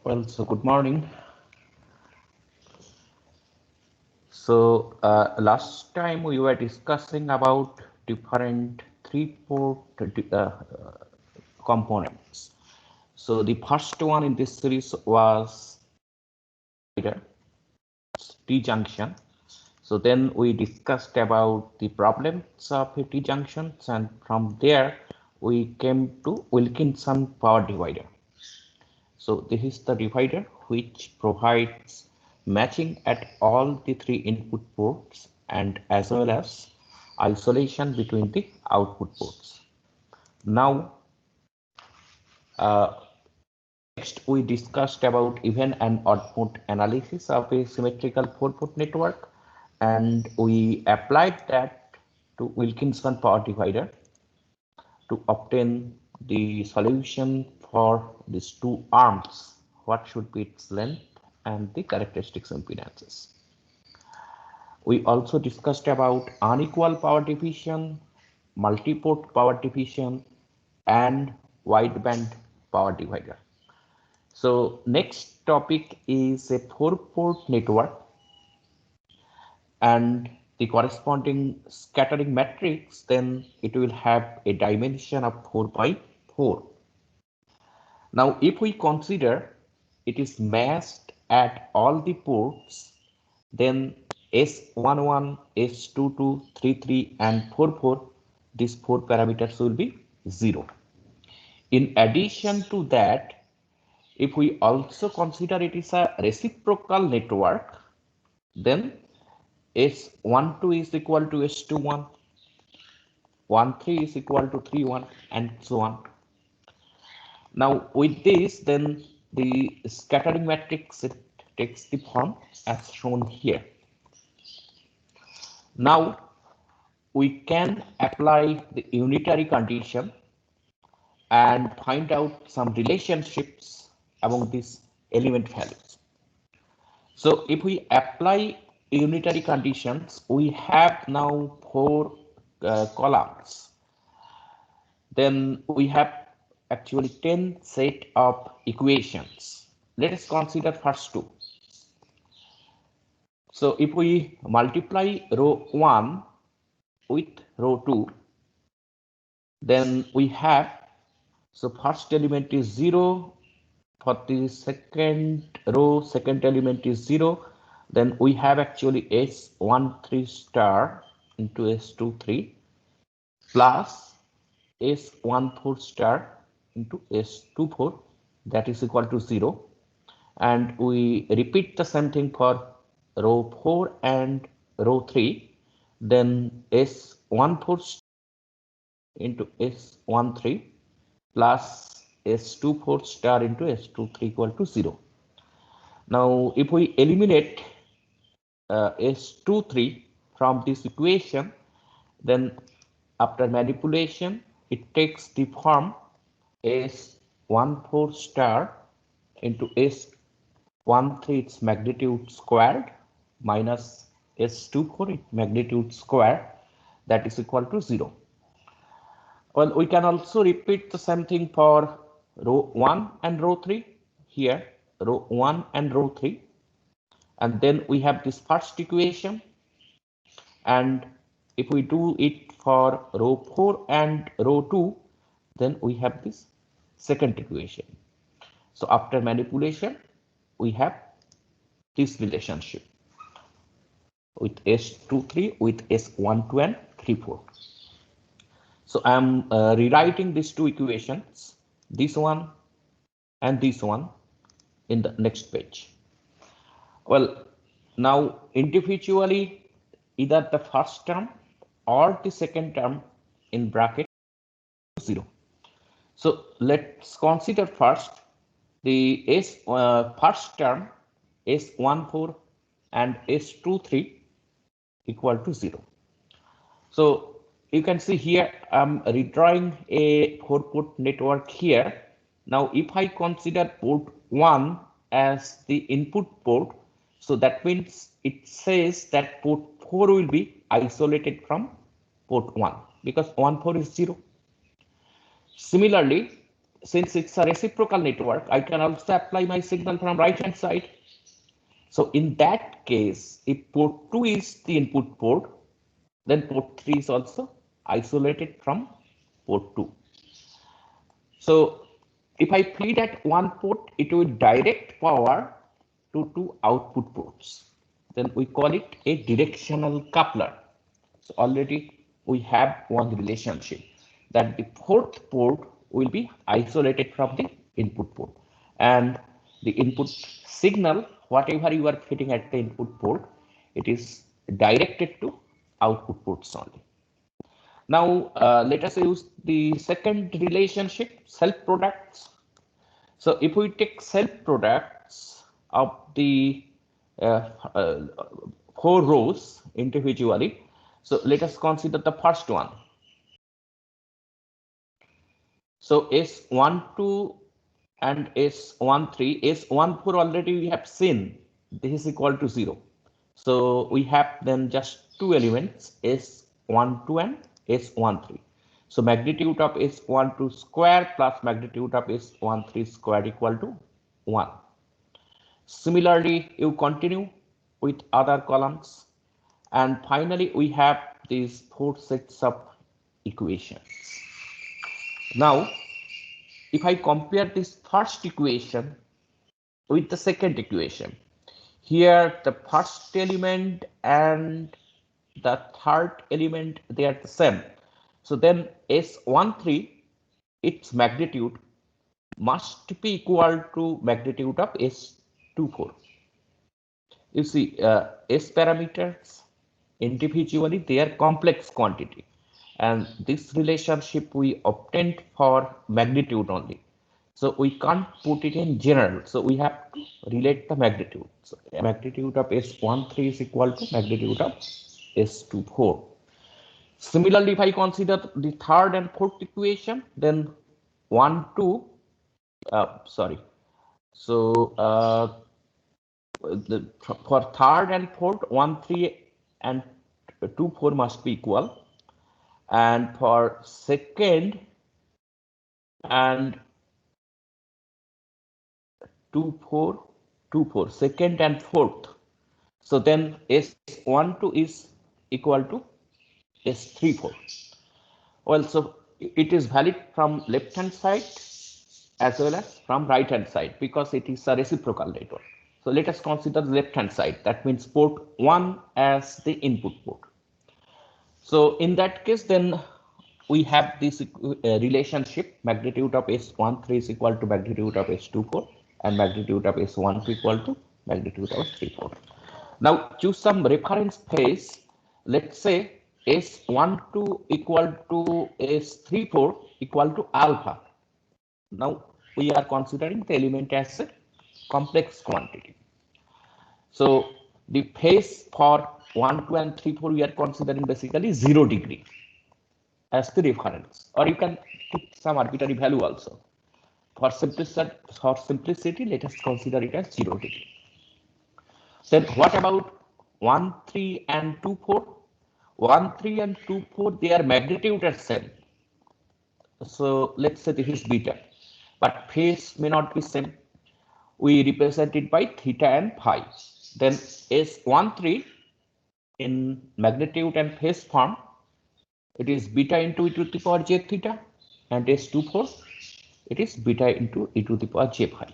Well, so good morning. Last time we were discussing about different three-port components. So the first one in this series was T-junction. So then we discussed about the problems of a T-junctions, and from there we came to Wilkinson power divider. So this is the divider which provides matching at all the three input ports and as well as isolation between the output ports. Now, next we discussed about even and odd port analysis of a symmetrical 4-port network, and we applied that to Wilkinson power divider to obtain the solution for these two arms. What should be its length and the characteristics impedances. We also discussed about unequal power division, multi-port power division, and wideband power divider. So next topic is a 4-port network and the corresponding scattering matrix, then it will have a dimension of 4 by 4. Now, if we consider it is matched at all the ports, then S11, S22, 33, and 44, these 4 parameters will be 0. In addition to that, if we also consider it is a reciprocal network, then S12 is equal to S21, 13 is equal to 31, and so on. Now with this, then the scattering matrix, it takes the form as shown here. Now we can apply the unitary condition and find out some relationships among these element values. So if we apply unitary conditions, we have now 4 columns. Then we have actually 10 set of equations. Let us consider first 2. So if we multiply row 1 with row 2, then we have, so first element is 0, for the second row, second element is 0, then we have actually S13 star into S23 plus S14 star into S24, that is equal to 0. And we repeat the same thing for row 4 and row 3, then S14 into S13 plus S24 star into S23 equal to 0. Now, if we eliminate S23 from this equation, then after manipulation, it takes the form S14 star into S13 its magnitude squared minus S24 its magnitude square, that is equal to 0. Well, we can also repeat the same thing for row 1 and row 3 here, row 1 and row 3. And then we have this first equation. And if we do it for row 4 and row 2, then we have this second equation. So after manipulation, we have this relationship with S23 with S12 and 34. So I'm rewriting these two equations, this one and this one, in the next page. Well, now individually, either the first term or the second term in bracket 0. So let's consider first the first term S14 and S23 equal to 0. So you can see here I'm redrawing a 4-port network here. Now if I consider port 1 as the input port, so that means it says that port 4 will be isolated from port 1 because 14 is 0. Similarly, since it's a reciprocal network, I can also apply my signal from right hand side. So in that case, if port 2 is the input port, then port 3 is also isolated from port 2. So if I feed at one port, it will direct power to two output ports. Then we call it a directional coupler. So already we have one relationship that the fourth port will be isolated from the input port, and the input signal, whatever you are feeding at the input port, it is directed to output ports only. Now let us use the second relationship, self products. So if we take self products of the uh, uh, four rows individually, so let us consider the first one. So S12 and S13, S14 already we have seen this is equal to 0. So we have then just two elements, S12 and S13. So magnitude of S12 square plus magnitude of S13 square equal to 1. Similarly, you continue with other columns. And finally, we have these four sets of equations. Now, if I compare this first equation with the second equation, here the first element and the third element, they are the same. So then S13, its magnitude must be equal to magnitude of S24. You see, S parameters individually, they are complex quantity, and this relationship we obtained for magnitude only. So we can't put it in general. So we have to relate the magnitude. So magnitude of S13 is equal to magnitude of S24. Similarly, if I consider the third and fourth equation, then 1, 2, sorry. So for third and fourth, 1, 3 and 2, 4 must be equal. And for second and 2, 4, 2, 4, second and fourth. So then S12 is equal to S34. Well, so it is valid from left hand side as well as from right hand side because it is a reciprocal network. So let us consider the left hand side. That means port 1 as the input port. So in that case, then we have this relationship, magnitude of S13 is equal to magnitude of S24 and magnitude of S12 equal to magnitude of S34. Now choose some reference phase. Let's say S12 equal to S34 equal to alpha. Now we are considering the element as a complex quantity. So the phase for 1, 2, and 3, 4 we are considering basically 0 degree as the reference, or you can take some arbitrary value also. For simplicity, let us consider it as 0 degree. Then what about 1, 3, and 2, 4? 1, 3, and 2, 4, their magnitude are same. So let's say this is beta, but phase may not be same. We represent it by theta and phi. Then S13 in magnitude and phase form, it is beta into e to the power j theta, and S24, it is beta into e to the power j phi.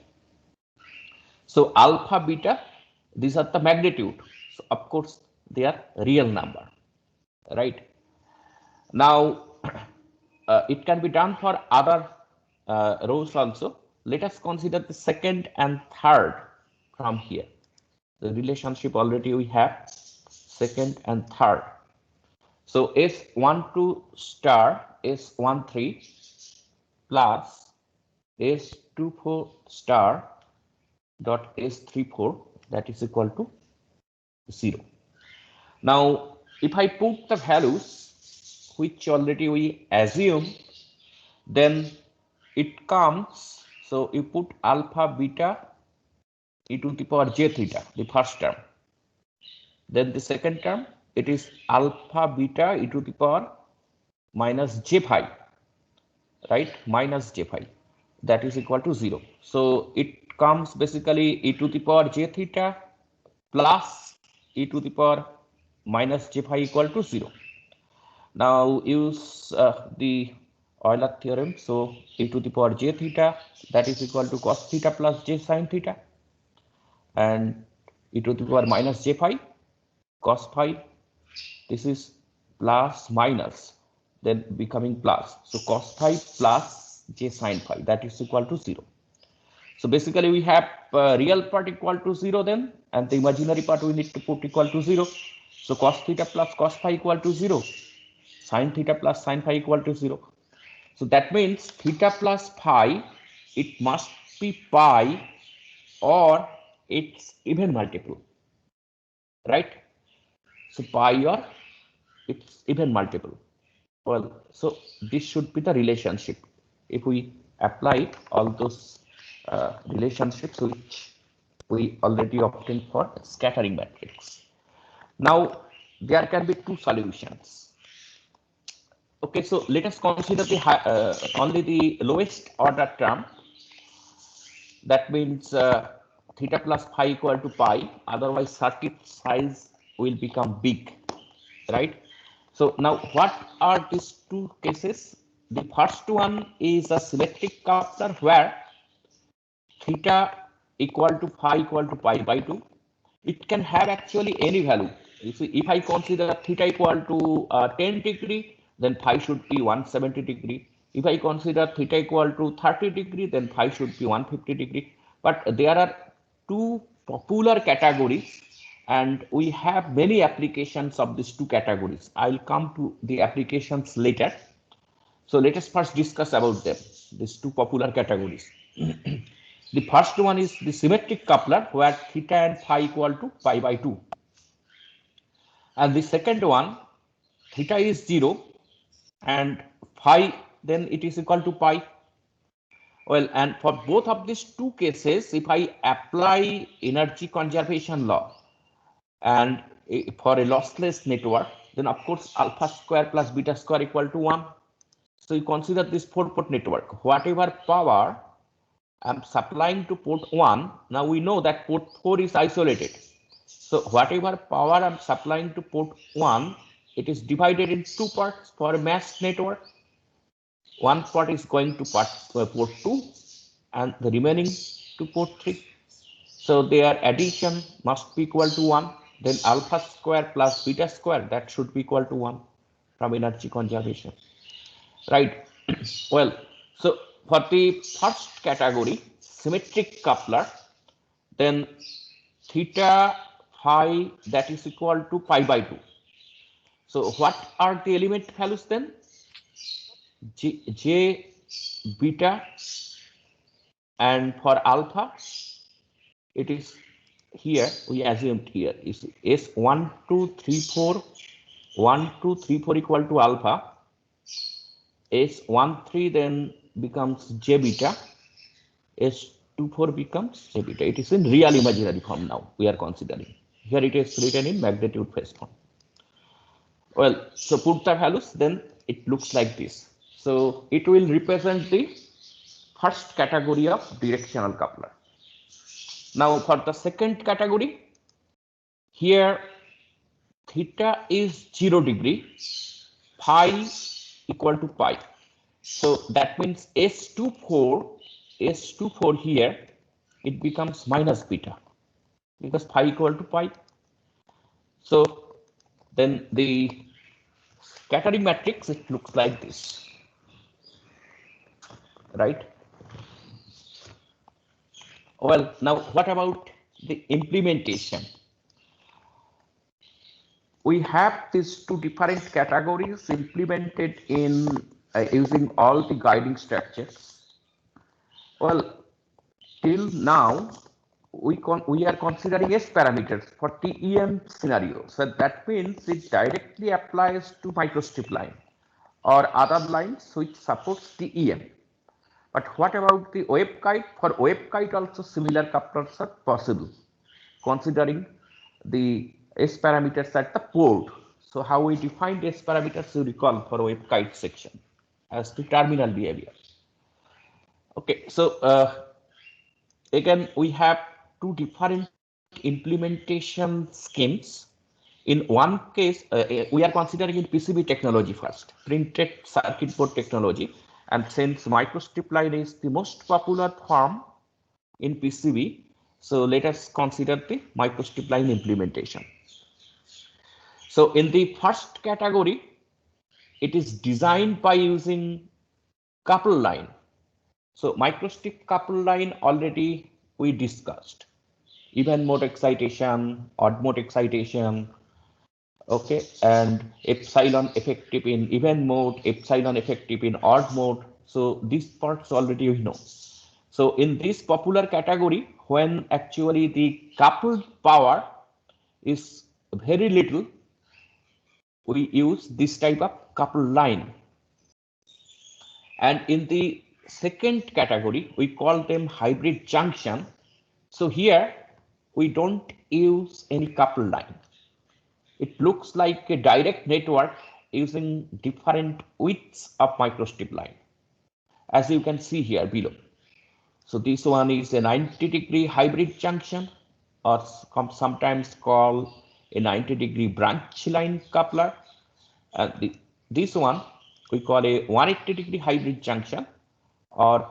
So alpha, beta, these are the magnitude. So of course they are real number, right? Now it can be done for other rows also. Let us consider the second and third from here. The relationship already we have second and third. So S12 star S13 plus S24 star dot S34, that is equal to 0. Now, if I put the values which already we assume, then it comes. So you put alpha, beta, e to the power j theta, the first term. Then the second term, it is alpha, beta, e to the power minus j phi, right? Minus j phi. that is equal to 0. So it comes basically e to the power j theta plus e to the power minus j phi equal to 0. Now use the Euler theorem. So e to the power j theta, that is equal to cos theta plus j sin theta, and e to the power minus j phi cos phi, this is plus minus, then becoming plus. So cos phi plus j sin phi, that is equal to 0. So basically we have real part equal to 0 then, and the imaginary part we need to put equal to 0. So cos theta plus cos phi equal to 0. Sin theta plus sin phi equal to 0. So that means theta plus phi, it must be pi or its even multiple, right? So pi or its even multiple. Well, so this should be the relationship. If we apply all those relationships which we already obtained for scattering matrix. Now there can be two solutions. Okay, so let us consider the only the lowest order term. That means theta plus phi equal to pi. Otherwise, circuit size will become big, right? So now, what are these two cases? The first one is a symmetric coupler where theta equal to phi equal to pi by 2. It can have actually any value. You see, if I consider theta equal to 10 degree, then phi should be 170 degree. If I consider theta equal to 30 degree, then phi should be 150 degree. But there are two popular categories, and we have many applications of these two categories. I'll come to the applications later. So let us first discuss about them, these two popular categories. The first one is the symmetric coupler where theta and phi equal to pi by 2. And the second one, theta is 0 and phi, then it is equal to pi. Well, and for both of these two cases, if I apply energy conservation law and for a lossless network, then of course alpha square plus beta square equal to 1. So you consider this 4-port network. Whatever power I'm supplying to port 1, now we know that port 4 is isolated. So whatever power I'm supplying to port 1, it is divided in two parts for a mesh network. One part is going to port 2 and the remaining to port 3. So their addition must be equal to 1. Then alpha square plus beta square, that should be equal to 1 from energy conservation. Right. Well, so for the first category, symmetric coupler, then theta phi, that is equal to pi by 2. So what are the element values then? J beta, and for alpha, it is here, we assumed here is S1, 2, 3, 4, 1, 2, 3, 4 equal to alpha. S13 then becomes J beta, S24 becomes J beta. It is in real imaginary form now we are considering. Here it is written in magnitude phase form. Well, so put the values, then it looks like this. So it will represent the first category of directional coupler. Now for the second category, here theta is 0 degree, phi equal to pi. So that means S24 here, it becomes minus beta because phi equal to pi. So then the scattering matrix, it looks like this, right? Well, now what about the implementation? We have these two different categories implemented in using all the guiding structures. Well, till now, we are considering S parameters for TEM scenario. So that means it directly applies to microstrip line or other lines which supports TEM. But what about the waveguide? For waveguide also similar couplers are possible, considering the S parameters at the port. So how we defined S parameters, you recall, for waveguide section as the terminal behavior. Okay, so again we have two different implementation schemes. In one case, we are considering in PCB technology first, printed circuit board technology. And since microstrip line is the most popular form in PCB, so let us consider the microstrip line implementation. So in the first category, it is designed by using couple line. So microstrip couple line already we discussed. Even mode excitation, odd mode excitation, okay, and epsilon effective in even mode, epsilon effective in odd mode. So these parts already we know. So in this popular category, when actually the coupled power is very little, we use this type of coupled line. And in the second category, we call them hybrid junction. So here we don't use any coupled line. It looks like a direct network using different widths of microstrip line, as you can see here below. So this one is a 90-degree hybrid junction, or sometimes called a 90-degree branch line coupler. And this one we call a 180-degree hybrid junction, or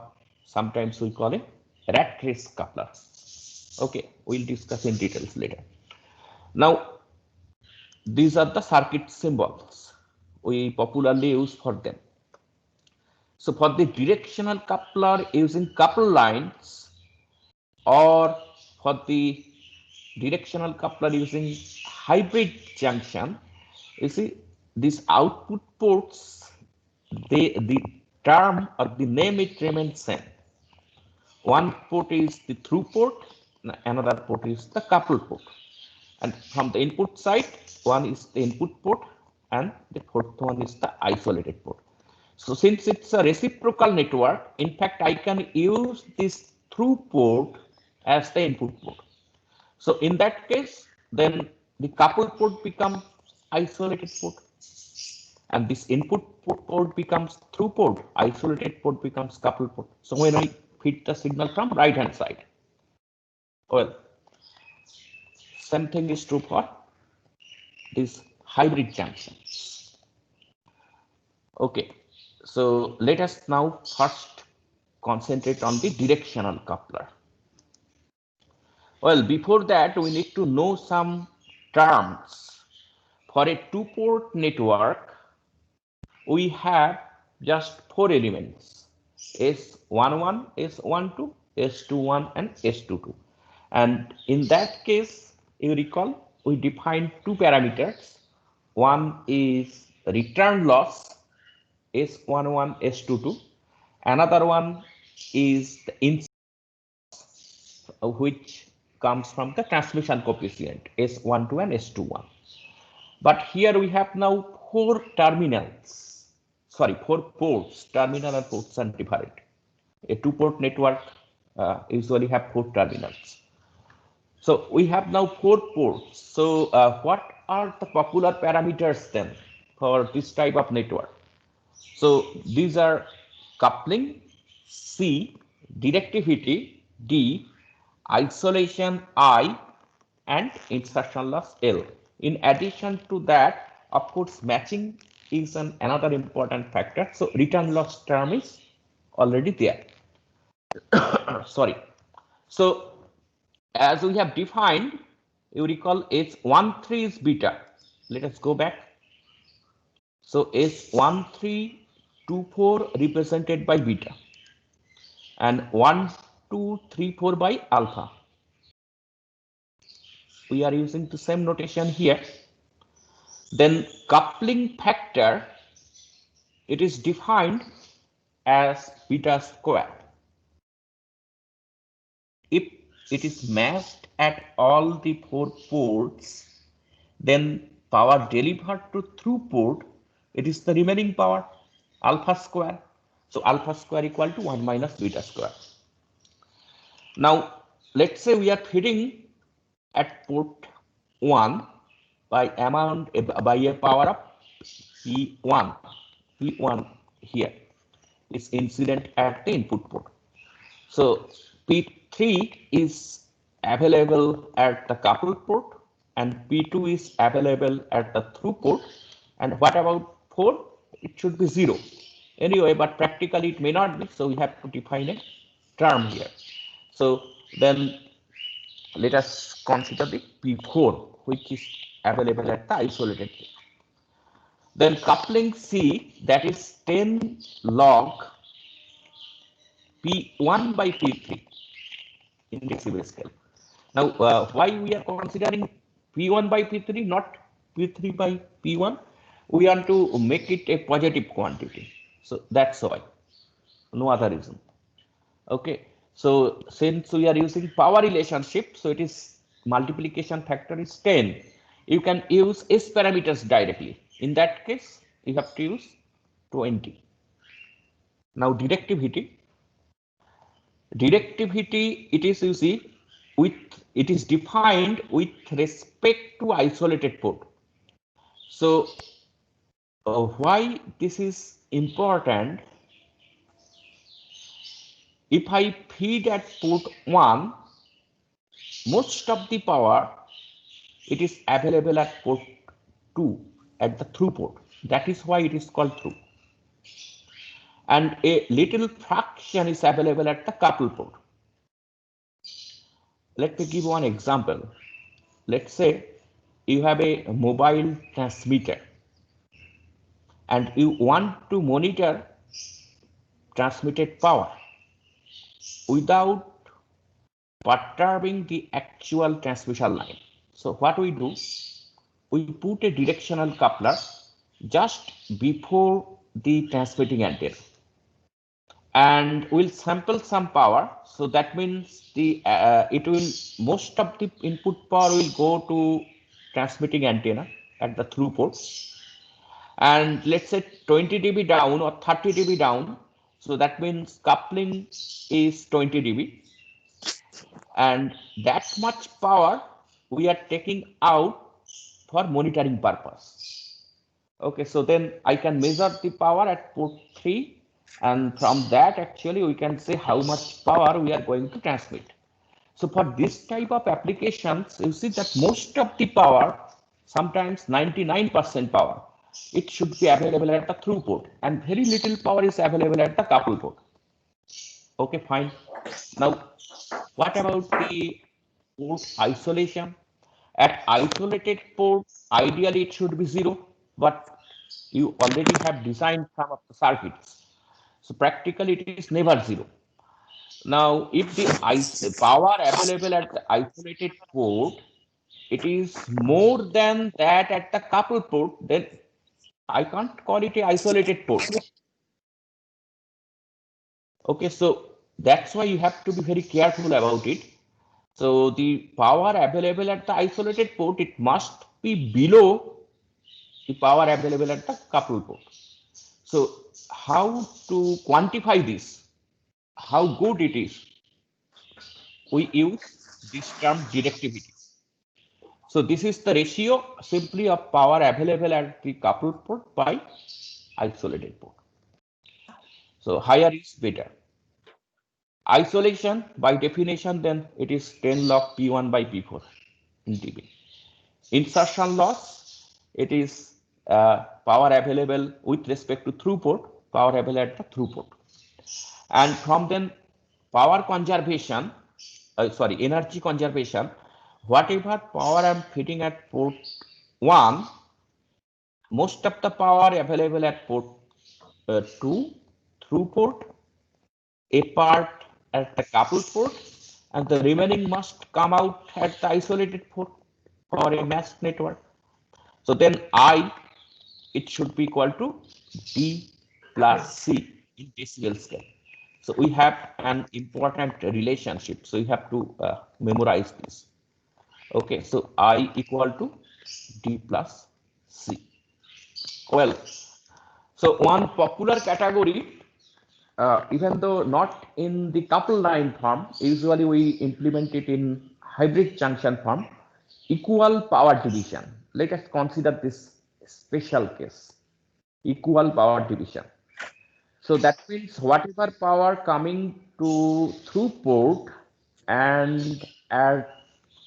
sometimes we call a rat race coupler. Okay, we'll discuss in details later. Now, these are the circuit symbols we popularly use for them. So for the directional coupler using couple lines, or for the directional coupler using hybrid junction, you see these output ports, the term or the name it remains same. One port is the through port, another port is the couple port. And from the input side, one is the input port and the fourth one is the isolated port. So since it's a reciprocal network, in fact, I can use this through port as the input port. So in that case, then the coupled port becomes isolated port, and this input port becomes through port, isolated port becomes coupled port. So when I feed the signal from right hand side, well, same thing is true for this hybrid junction. Okay, so let us now first concentrate on the directional coupler. Well, before that, we need to know some terms. For a two-port network, we have just four elements: S11, S12, S21, and S22. And in that case, you recall, we defined two parameters. One is return loss, S11, S22. Another one is the incidence, which comes from the transmission coefficient, S12 and S21. But here we have now four terminals, sorry, four ports. Terminal and ports are different. A two-port network usually have four terminals. So we have now four ports. So what are the popular parameters then for this type of network? So these are coupling, C, directivity, D, isolation, I, and insertion loss, L. In addition to that, of course, matching is another important factor. So return loss term is already there. Sorry. So as we have defined, you recall S13 is beta. Let us go back. So S1324 represented by beta, and 1234 by alpha. We are using the same notation here. Then coupling factor, it is defined as beta square. If it is matched at all the four ports, then power delivered to through port, it is the remaining power, alpha square. So alpha square equal to 1 minus beta square. Now, let's say we are feeding at port 1 by a power of P1. P1 here is incident at the input port. So P3 is available at the coupled port and P2 is available at the through port. And what about 4? It should be 0 anyway, but practically it may not be, so we have to define a term here. So then let us consider the P4, which is available at the isolated port. Then coupling C, that is 10 log P1 by P3 in decibel scale. Now, why we are considering P1 by P3, not P3 by P1? We want to make it a positive quantity. So that's why, no other reason. Okay, so since we are using power relationship, so it is multiplication factor is 10. You can use S parameters directly. In that case, you have to use 20. Now directivity. Directivity, it is, you see, it is defined with respect to isolated port. So why this is important? If I feed at port 1, most of the power it is available at port 2 at the through port. That is why it is called through. And a little fraction is available at the couple port. Let me give one example. Let's say you have a mobile transmitter and you want to monitor transmitted power without perturbing the actual transmission line. So what we do, we put a directional coupler just before the transmitting antenna and we'll sample some power. So that means the most of the input power will go to transmitting antenna at the through port, and let's say 20 dB down or 30 dB down. So that means coupling is 20 dB, and that much power we are taking out for monitoring purpose. Okay, so then I can measure the power at port 3, and from that actually we can say how much power we are going to transmit. So for this type of applications, you see that most of the power, sometimes 99% power, it should be available at the through port, and very little power is available at the couple port. Okay, fine. Now, what about the port isolation? At isolated port, ideally it should be 0, but you already have designed some of the circuits. So practically it is never 0. Now, if the power available at the isolated port, it is more than that at the couple port, then I can't call it a isolated port. Okay, so that's why you have to be very careful about it. So the power available at the isolated port, it must be below the power available at the couple port. So how to quantify this? How good it is? We use this term directivity. So this is the ratio simply of power available at the coupled port by isolated port. So higher is better. Isolation by definition, then it is 10 log P1 by P4 in dB. Insertion loss, it is power available with respect to through port, power available at the through port. And from then power conservation, energy conservation, whatever power I'm feeding at port 1, most of the power available at port 2 through port, a part at the coupled port, and the remaining must come out at the isolated port for a masked network. So then I, it should be equal to D plus C in decibel scale. So we have an important relationship. So you have to memorize this. Okay, so I equal to D plus C. Well, so one popular category, even though not in the couple line form, usually we implement it in hybrid junction form, equal power division. Let us consider this special case, equal power division. So that means whatever power coming to through port and at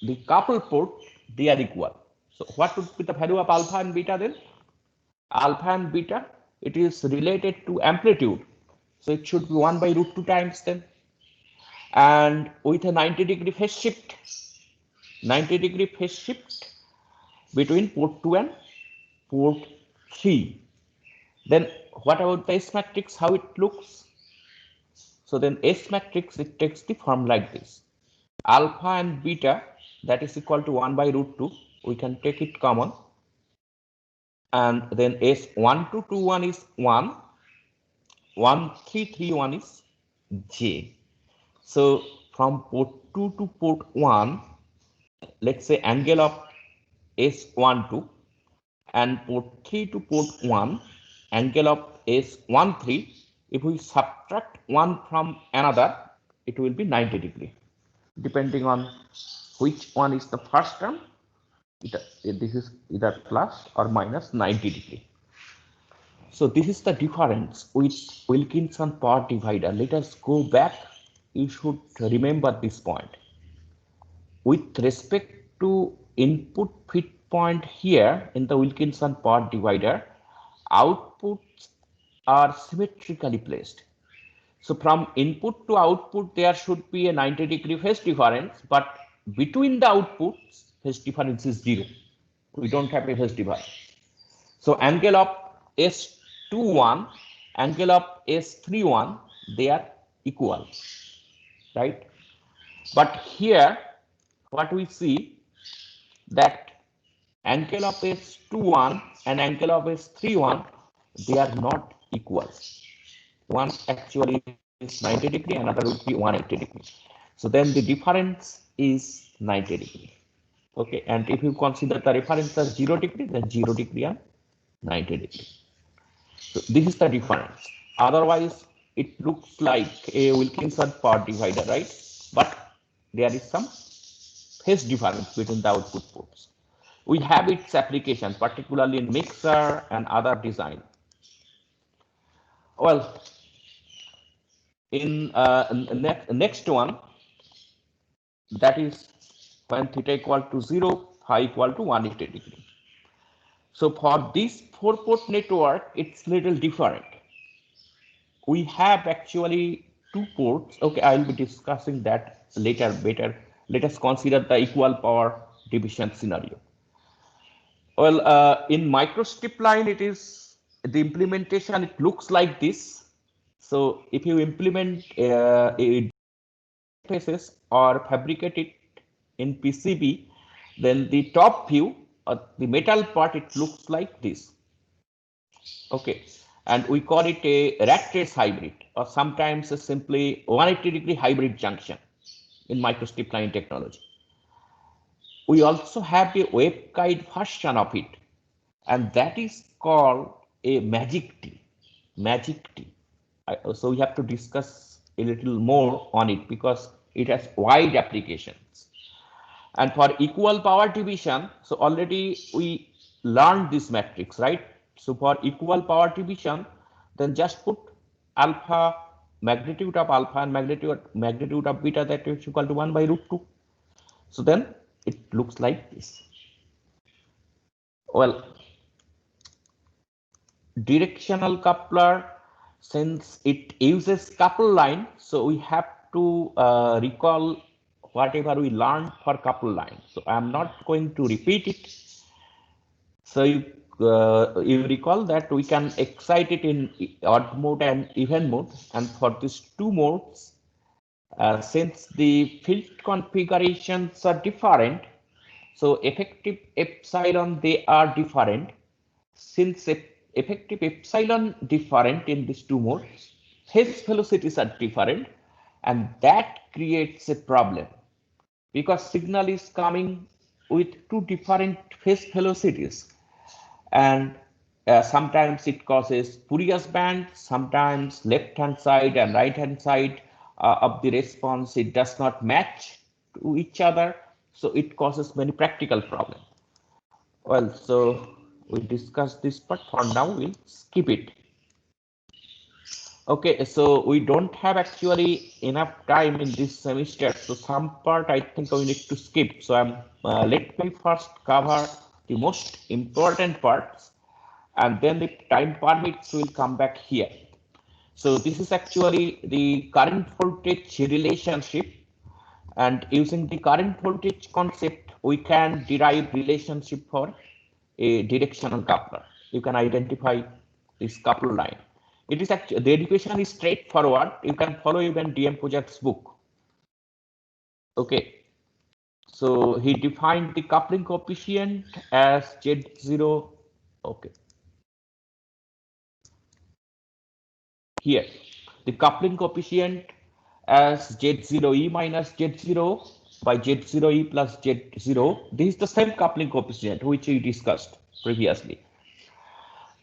the couple port, they are equal. So what would be the value of alpha and beta then? Alpha and beta, it is related to amplitude. So it should be 1 by root 2 times then. And with a 90-degree phase shift, 90-degree phase shift between port 2 and port 3. Then what about the S matrix, how it looks? So then S matrix, it takes the form like this. Alpha and beta, that is equal to 1 by root 2. We can take it common. And then S1221 is 1. 1331 is J. So from port 2 to port 1, let's say angle of S12, and port 3 to port 1, angle of S13. If we subtract one from another, it will be 90 degree. Depending on which one is the first term, this is either plus or minus 90 degree. So this is the difference with Wilkinson power divider. Let us go back. You should remember this point. With respect to input feed point here in the Wilkinson power divider, outputs are symmetrically placed. So from input to output, there should be a 90-degree phase difference, but between the outputs, phase difference is 0. We don't have a phase difference. So angle of S21, angle of S31, they are equal, right? But here, what we see that angle of S21 and angle of S31, they are not equal. One actually is 90 degree, another would be 180 degree. So then the difference is 90 degree. Okay, and if you consider the reference as 0 degree, then 0 degree and 90 degree. So this is the difference. Otherwise, it looks like a Wilkinson power divider, right? But there is some phase difference between the output ports. We have its application, particularly in mixer and other design. Well, in next one, that is when theta equal to 0, phi equal to 180 degree. So for this 4-port network, it's little different. We have actually 2 ports. Okay, I will be discussing that later better. Let us consider the equal power division scenario. Well, in microstrip line, it is the implementation, it looks like this. So if you implement a faces or fabricate it in PCB, then the top view or the metal part, it looks like this. Okay, and we call it a rat race hybrid, or sometimes simply 180-degree hybrid junction in microstrip line technology. We also have a waveguide version of it, and that is called a magic T. Magic T. So we have to discuss a little more on it because it has wide applications. And for equal power division, so already we learned this matrix, right? So for equal power division, then just put alpha, magnitude of alpha and magnitude of beta, that is equal to 1 by root 2. So then it looks like this. Well, directional coupler, since it uses couple line, so we have to recall whatever we learned for couple line. So I am not going to repeat it. So you recall that we can excite it in odd mode and even mode, and for these 2 modes, since the field configurations are different, so effective epsilon, they are different. Since effective epsilon different in these 2 modes, phase velocities are different, and that creates a problem because signal is coming with 2 different phase velocities, and sometimes it causes spurious band, sometimes left hand side and right hand side of the response, it does not match to each other, so it causes many practical problems. Well, so we discussed this, but for now we'll skip it. Okay, so we don't have actually enough time in this semester, so some part I think we need to skip. So let me first cover the most important parts, and then if time permits, we'll come back here. So this is actually the current voltage relationship, and using the current voltage concept, we can derive relationship for a directional coupler. You can identify this couple line. It is actually, the education is straightforward. You can follow even DM Pojak's book. Okay, so he defined the coupling coefficient as Z0. Okay, here the coupling coefficient as Z0e minus Z0 by Z0e plus Z0. This is the same coupling coefficient which we discussed previously.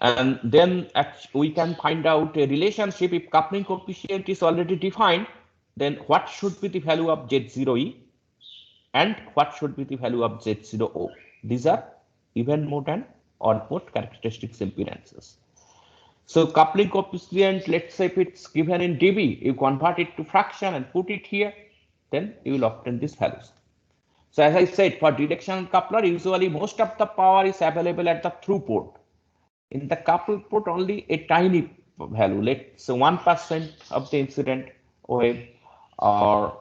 And then we can find out a relationship. If coupling coefficient is already defined, then what should be the value of Z0e and what should be the value of Z0o? These are even mode and odd mode characteristics impedances. So coupling coefficient, let's say if it's given in dB, you convert it to fraction and put it here, then you will obtain these values. So as I said, for directional coupler, usually most of the power is available at the through port. In the coupled port, only a tiny value, let's say 1% of the incident wave, or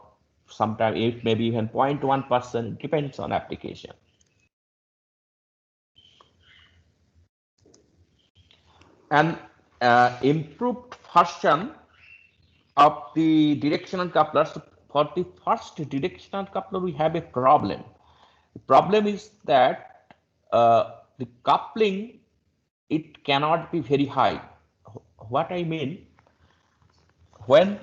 sometimes it may be even 0.1%, depends on application. And improved version of the directional couplers. For the first directional coupler, we have a problem. The problem is that the coupling, it cannot be very high. What I mean, when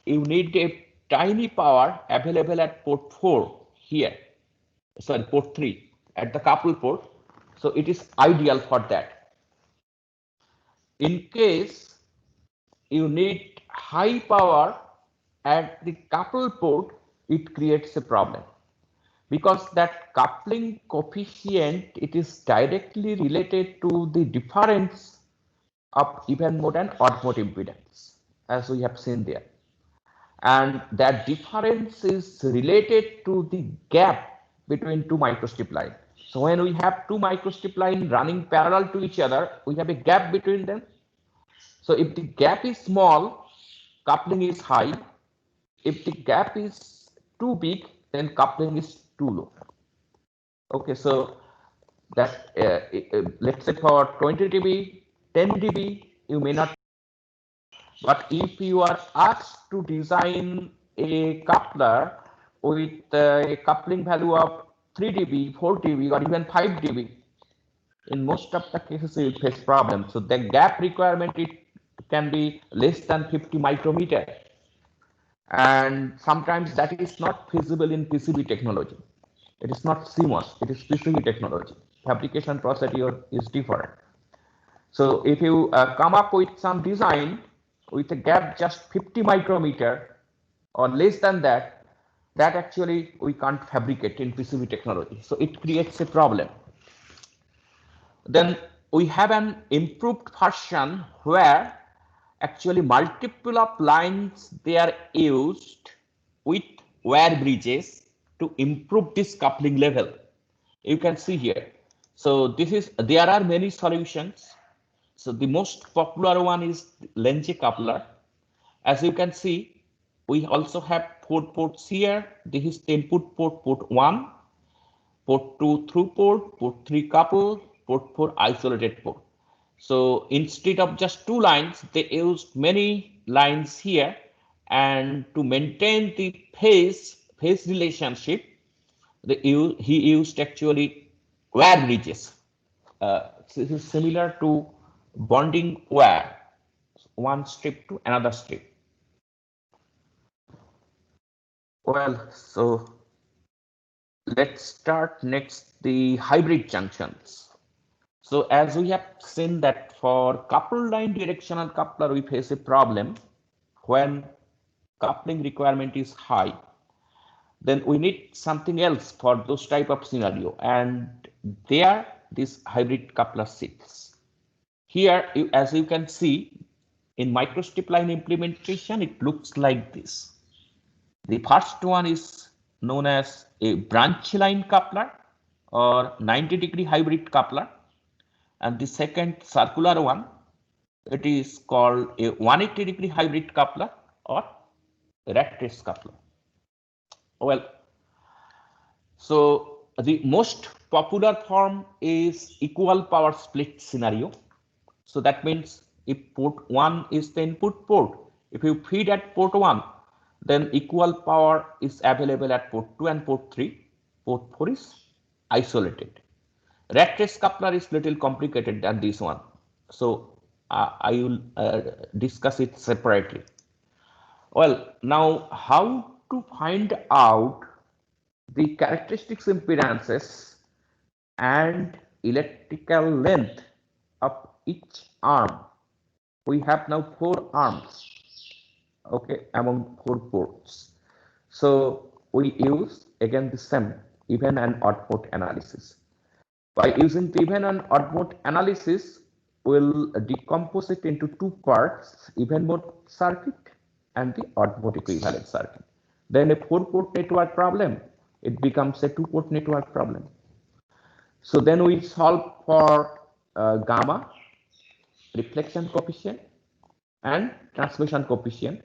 you need a tiny power available at port 4 here, sorry, port 3 at the couple port, so it is ideal for that. In case you need high power at the couple port, it creates a problem, because that coupling coefficient, it is directly related to the difference of even mode and odd mode impedance, as we have seen there. And that difference is related to the gap between two microstrip lines. So when we have two microstrip lines running parallel to each other, we have a gap between them. So if the gap is small, coupling is high. If the gap is too big, then coupling is too low. Okay, so that let's say for 20 dB, 10 dB, you may not. But if you are asked to design a coupler with a coupling value of 3 dB, 4 dB, or even 5 dB, in most of the cases you face problems. So the gap requirement, it can be less than 50 micrometer, and sometimes that is not feasible in PCB technology. It is not CMOS, it is PCB technology. Fabrication procedure is different. So if you come up with some design with a gap just 50 micrometer or less than that, that actually we can't fabricate in PCB technology. So it creates a problem. Then we have an improved version where actually multiple of lines, they are used with wire bridges to improve this coupling level. You can see here. So this is, there are many solutions. So the most popular one is Lenze coupler. As you can see, we also have 4 ports here. This is the input port, port 1, port 2 through port, port 3 couple, port 4 isolated port. So instead of just 2 lines, they used many lines here, and to maintain the phase relationship, he used actually wire bridges. This is similar to bonding wire, one strip to another strip. Well, so let's start next the hybrid junctions. So as we have seen that for coupled line directional coupler, we face a problem when coupling requirement is high. Then we need something else for those type of scenario, and there this hybrid coupler sits. Here, as you can see, In microstrip line implementation, it looks like this. The first one is known as a branch line coupler or 90-degree hybrid coupler, and the second circular one, it is called a 180-degree hybrid coupler or rat race coupler. Well, so the most popular form is equal power split scenario. So that means if port 1 is the input port, if you feed at port 1, then equal power is available at port 2 and port 3. Port 4 is isolated. Rat race coupler is little complicated than this one. So I will discuss it separately. Well, now how to find out the characteristics impedances and electrical length of each arm. We have now 4 arms, okay, among 4 ports. So we use again the same even and odd mode analysis. By using the even and odd mode analysis, we'll decompose it into 2 parts, even mode circuit and the odd mode equivalent circuit. Then a 4-port network problem, it becomes a 2-port network problem. So then we solve for gamma, reflection coefficient, and transmission coefficient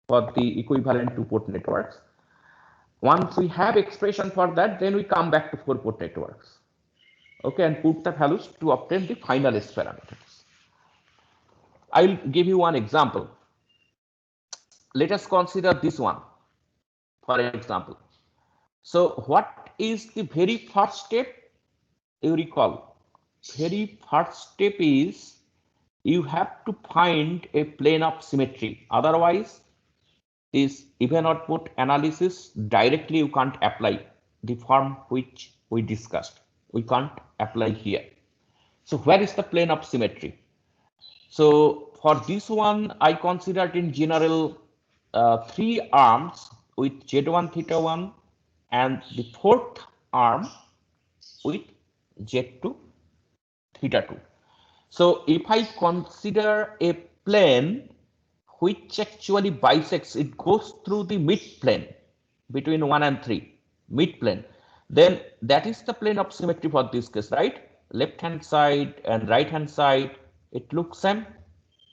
for the equivalent 2-port networks. Once we have expression for that, then we come back to 4-port networks. Okay, and put the values to obtain the final S parameters. I'll give you one example. Let us consider this one, for example. So what is the very first step? You recall, very first step is you have to find a plane of symmetry. Otherwise, this even odd mode analysis directly you can't apply the form which we discussed. We can't apply here. So where is the plane of symmetry? So for this one, I considered in general 3 arms with Z1 theta 1 and the 4th arm with Z2 theta 2. So if I consider a plane which actually bisects, it goes through the mid plane between 1 and 3, mid plane, then that is the plane of symmetry for this case, right? Left hand side and right hand side, it looks same.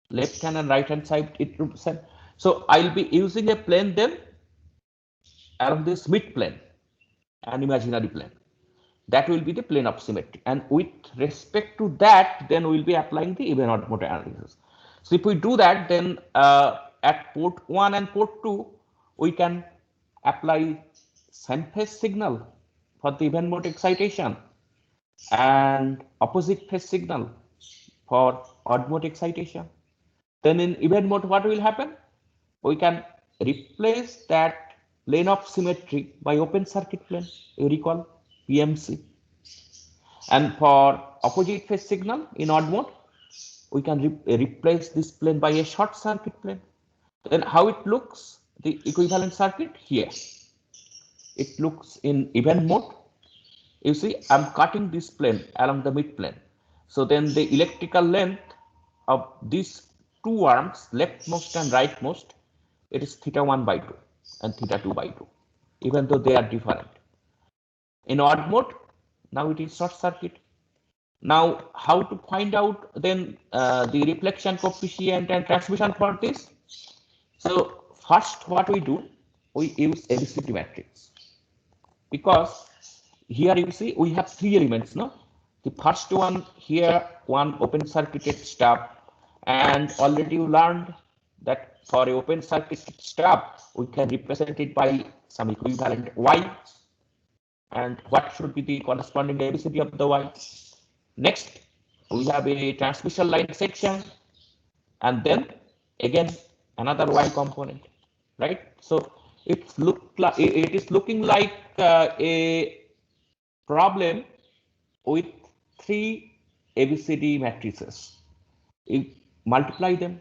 Left hand and right hand side, it looks same. So I'll be using a plane then along this mid plane, an imaginary plane. That will be the plane of symmetry. And with respect to that, then we'll be applying the even odd mode analysis. So if we do that, then at port 1 and port 2, we can apply same phase signal for the even mode excitation and opposite phase signal for odd mode excitation. Then in even mode, what will happen? We can replace that plane of symmetry by open circuit plane. You recall PMC. And for opposite phase signal in odd mode, we can replace this plane by a short circuit plane. Then how it looks, the equivalent circuit here. It looks in even mode. You see, I'm cutting this plane along the mid plane. So then the electrical length of these 2 arms, leftmost and rightmost, it is theta 1 by 2 and theta 2 by 2, even though they are different. In odd mode, now it is short circuit. Now, how to find out then the reflection coefficient and transmission for this? So first, what we do, we use ABCD matrix, because here you see we have 3 elements. No, the first one here, one open circuited stub, and already you learned that for a open circuited stub, we can represent it by some equivalent Y. And what should be the corresponding ABCD of the Y? Next, we have a transmission line section, and then again another Y component, right? So it is looking like a problem with 3 ABCD matrices. You multiply them,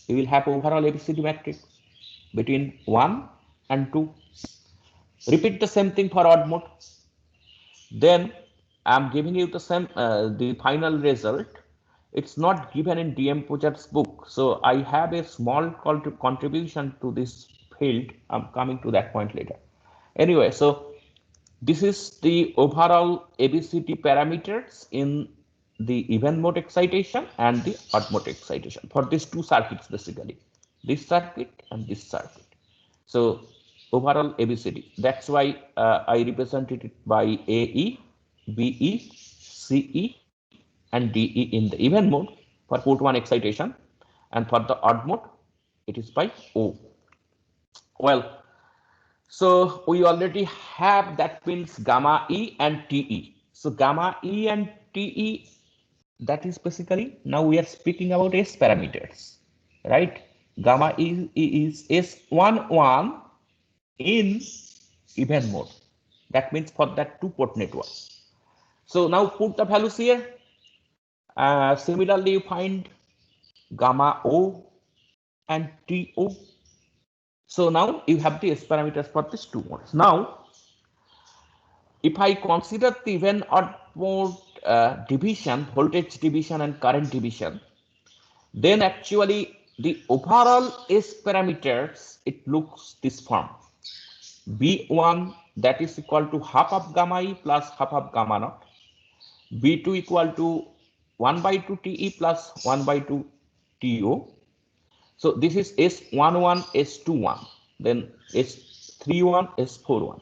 you will have overall ABCD matrix between 1 and 2. Repeat the same thing for odd mode. Then I'm giving you the same the final result. It's not given in DM Pojar's book. So I have a small contribution to this field. I'm coming to that point later. Anyway, so this is the overall ABCD parameters in the even mode excitation and the odd mode excitation for these two circuits, basically this circuit and this circuit. So overall ABCD. That's why I represented it by AE, BE, CE, and DE in the even mode for port 1 excitation, and for the odd mode it is by O. Well, so we already have, that means gamma E and TE. So gamma E and TE, that is basically, now we are speaking about S parameters, right? Gamma E is S11 in even mode. That means for that two port network. So now put the values here. Similarly, you find gamma O and TO. So now you have the S parameters for these two modes. Now, if I consider the even odd mode division, voltage division and current division, then actually the overall S parameters, it looks this form. B1, that is equal to half of gamma E plus half of gamma naught. B2 equal to 1 by 2 TE plus 1 by 2 TO. So this is S11, S21, then S31, S41.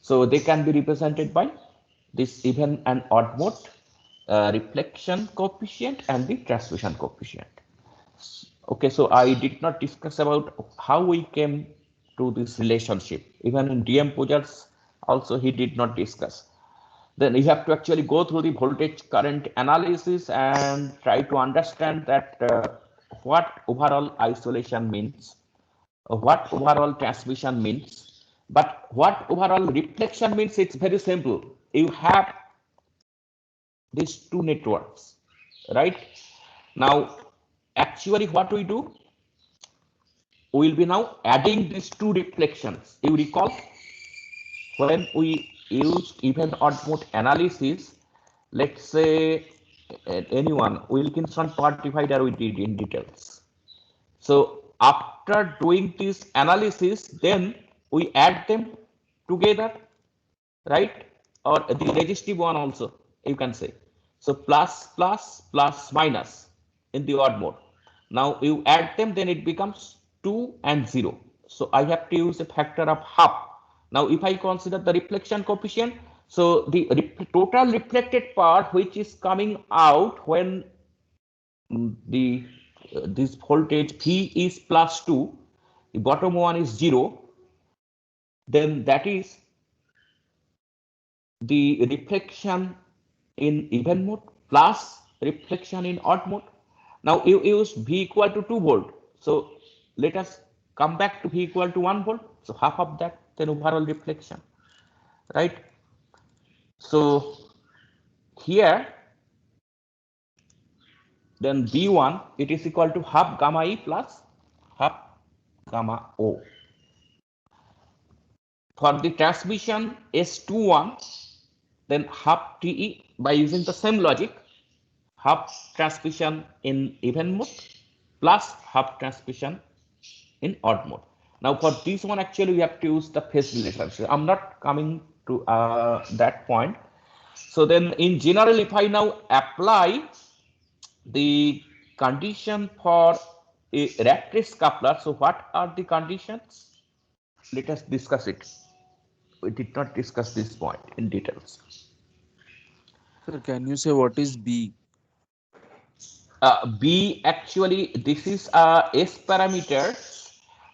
So they can be represented by this even and odd mode reflection coefficient and the transmission coefficient. Okay, so I did not discuss about how we came to this relationship. Even in DM Pujas also he did not discuss. Then you have to actually go through the voltage current analysis and try to understand that what overall isolation means, what overall transmission means, but what overall reflection means. It's very simple. You have these two networks, right? Now, actually what we do, we will be now adding these two reflections. You recall when we use even odd mode analysis, let's say anyone, Wilkinson part divider we did in details. So after doing this analysis, then we add them together, right? Or the resistive one also, you can say. So plus, plus, plus, minus in the odd mode. Now you add them, then it becomes 2 and 0. So I have to use a factor of half. Now if I consider the reflection coefficient, so the total reflected part which is coming out when the this voltage V is plus 2, the bottom one is 0, then that is the reflection in even mode plus reflection in odd mode. Now you use V equal to 2 volt. So let us come back to V equal to 1 volt. So half of that, then overall reflection, right? So here, then B1, it is equal to half gamma E plus half gamma O. For the transmission S21, then half TE by using the same logic, half transmission in even mode plus half transmission in odd mode. Now for this one, actually we have to use the phase relationship. I'm not coming to that point. So then in general, if I now apply the condition for a rat race coupler, so what are the conditions? Let us discuss it. We did not discuss this point in details. Sir, can you say what is B? B, actually this is S parameter.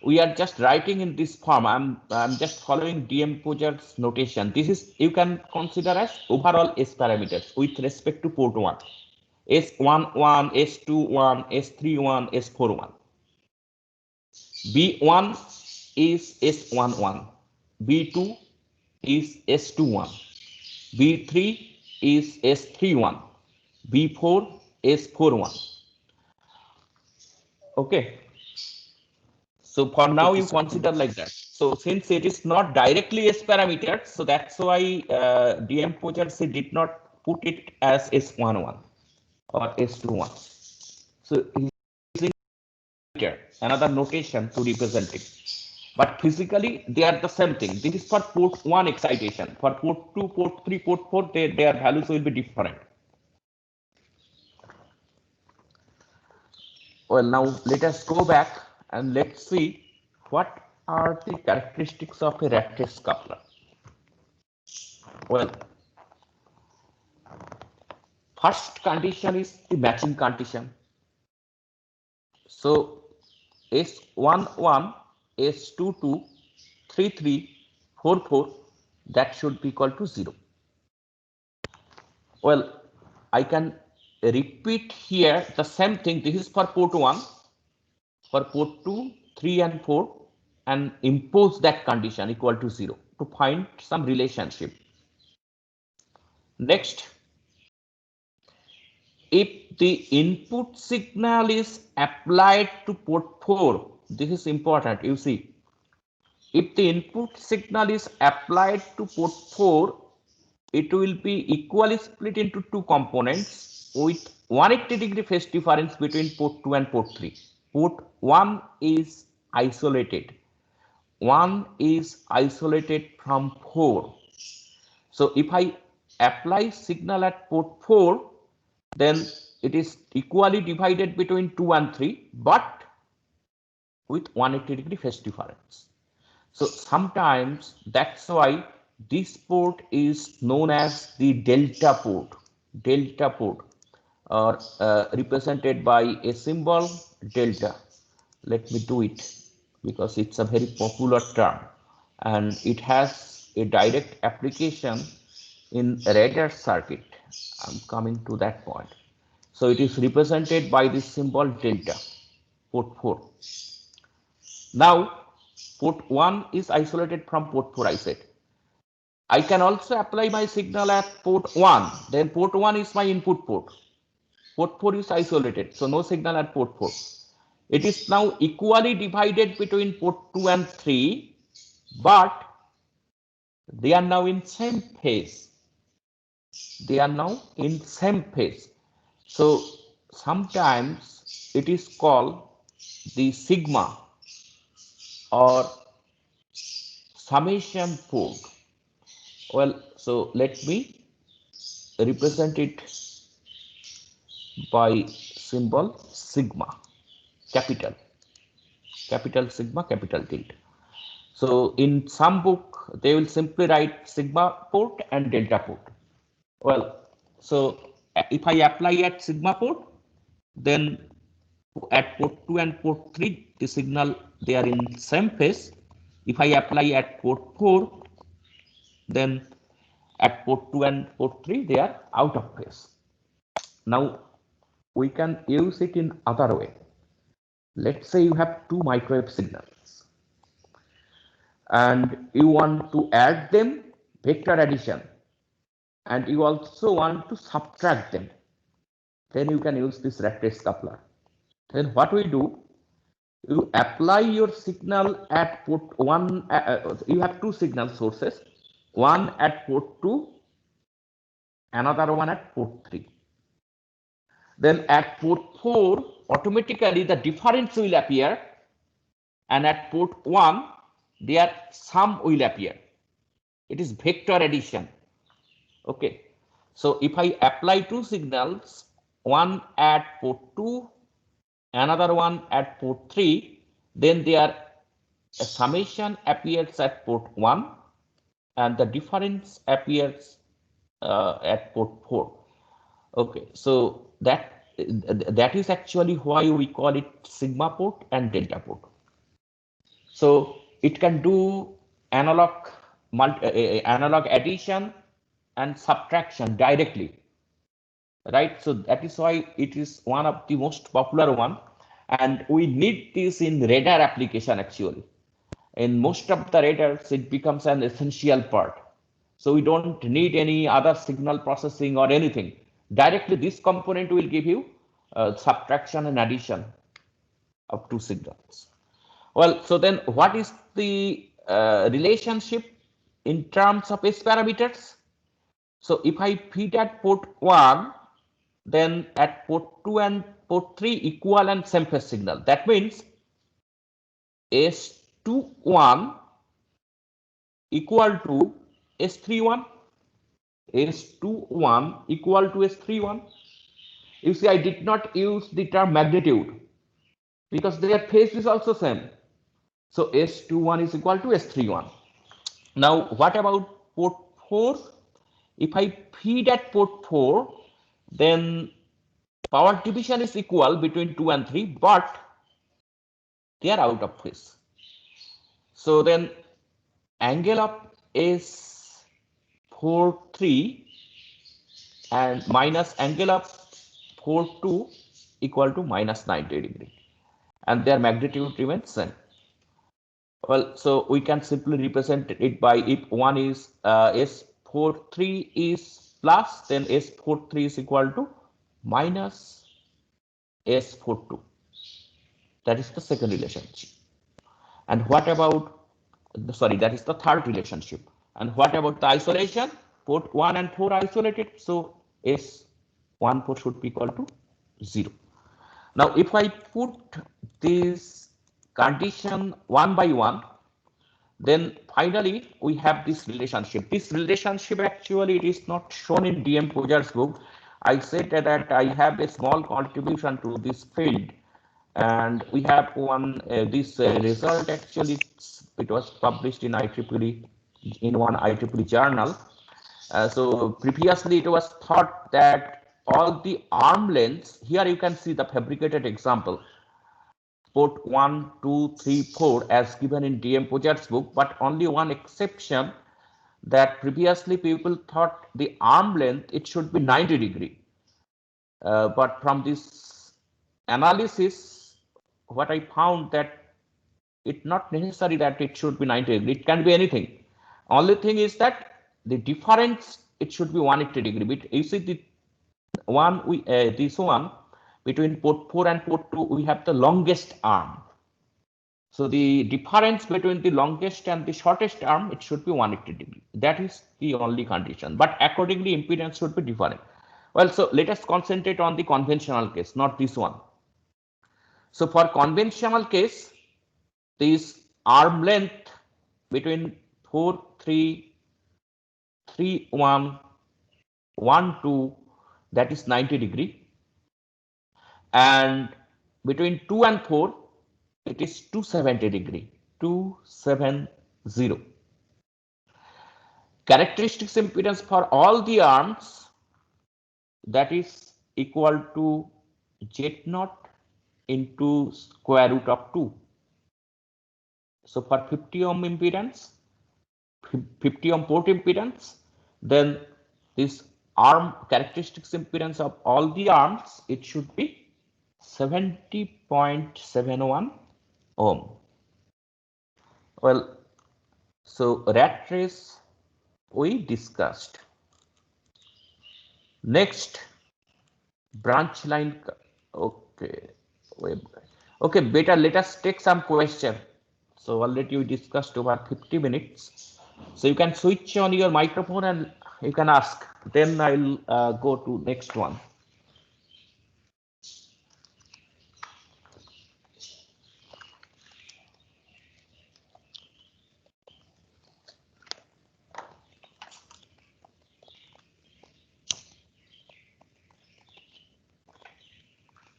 We are just writing in this form. I'm just following DM Pujar's notation. This is, you can consider as overall S parameters with respect to port 1. S11, S21, S31, S41. B1 is S11. B2 is S21. B3 is S31. B4 is 41. Okay. So for now Okay, you sir. consider like that. So since it is not directly S parameter, so that's why DM Pocher did not put it as S11. or S21. So he's using another notation to represent it. But physically, they are the same thing. This is for port 1 excitation. For port 2, port 3, port 4, their values will be different. Well, now let us go back and let's see what are the characteristics of a rat race coupler. Well, first condition is the matching condition. So S11, S22, 33, 44, that should be equal to 0. Well, I can repeat here the same thing. This is for port 1, for port 2, 3 and 4, and impose that condition equal to 0 to find some relationship. Next, if the input signal is applied to port 4, this is important, you see. If the input signal is applied to port 4, it will be equally split into two components with 180-degree phase difference between port 2 and port 3. Port 1 is isolated. 1 is isolated from 4. So if I apply signal at port 4, then it is equally divided between 2 and 3, but with 180-degree phase difference. So sometimes that's why this port is known as the delta port, or represented by a symbol delta. Let me do it because it's a very popular term and it has a direct application in radar circuit. I'm coming to that point. So it is represented by this symbol delta, port 4. Now, port 1 is isolated from port 4, I said. I can also apply my signal at port 1. Then port 1 is my input port. Port 4 is isolated, so no signal at port 4. It is now equally divided between port 2 and 3, but they are now in same phase. They are now in same phase. So sometimes it is called the sigma or summation port. Well, so let me represent it by symbol sigma, capital sigma, capital tilde. So in some book, they will simply write sigma port and delta port. Well, so if I apply at sigma port, then at port 2 and port 3, the signal, they are in same phase. If I apply at port 4, then at port 2 and port 3, they are out of phase. Now, we can use it in other way. Let's say you have two microwave signals and you want to add them, vector addition, and you also want to subtract them. Then you can use this rat race coupler. Then what we do, you apply your signal at port 1, you have two signal sources, one at port 2, another one at port 3. Then at port 4, automatically the difference will appear, and at port 1, their sum will appear. It is vector addition. Okay. So if I apply two signals, one at port 2, another one at port 3, then their summation appears at port 1 and the difference appears at port 4. Okay, so that is actually why we call it sigma port and delta port. So it can do analog addition and subtraction directly, right? So that is why it is one of the most popular one, and we need this in radar application actually. In most of the radars, it becomes an essential part. So we don't need any other signal processing or anything. Directly, this component will give you subtraction and addition of two signals. Well, so then what is the relationship in terms of S parameters? So if I feed at port 1, then at port 2 and port 3 equal and same phase signal. That means S21 equal to S31, S21 equal to S31. You see, I did not use the term magnitude because their phase is also same. So S21 is equal to S31. Now, what about port 4? If I feed at port 4, then power division is equal between 2 and 3, but they are out of phase. So then angle of S43 and minus angle of 42 equal to minus 90 degree, and their magnitude remains same. Well, so we can simply represent it by, if one is S43 is plus, then S43 is equal to minus S42. That is the second relationship. And what about, sorry, that is the third relationship. And what about the isolation? Port 1 and 4 isolated, so S14 should be equal to 0. Now, if I put this condition one by one, then finally we have this relationship. This relationship actually it is not shown in DM Pojar's book. I said that I have a small contribution to this field, and we have one this result actually it was published in IEEE in one IEEE journal. So previously it was thought that all the arm lengths, here you can see the fabricated example, port 1, 2, 3, 4 as given in DM Pojar's book, but only one exception, that previously people thought the arm length it should be 90 degree. But from this analysis, what I found that it's not necessary that it should be 90 degree, it can be anything. Only thing is that the difference it should be 180 degree. But you see the one we this one between port 4 and port 2 we have the longest arm. So the difference between the longest and the shortest arm it should be 180 degree. That is the only condition. But accordingly impedance should be different. Well, so let us concentrate on the conventional case, not this one. So for conventional case, this arm length between 4, 3, 3, 1, 1, 2, that is 90 degree. And between 2 and 4, it is 270 degree, 270. Characteristics impedance for all the arms, that is equal to Z0 into square root of 2. So for 50 ohm impedance, 50 ohm port impedance, then this arm characteristics impedance of all the arms, it should be 70.71 ohm. Well, so rat race we discussed. Next, branch line. Okay, okay, better let us take some question. So already we discussed over 50 minutes. So you can switch on your microphone and you can ask. Then I'll go to next one.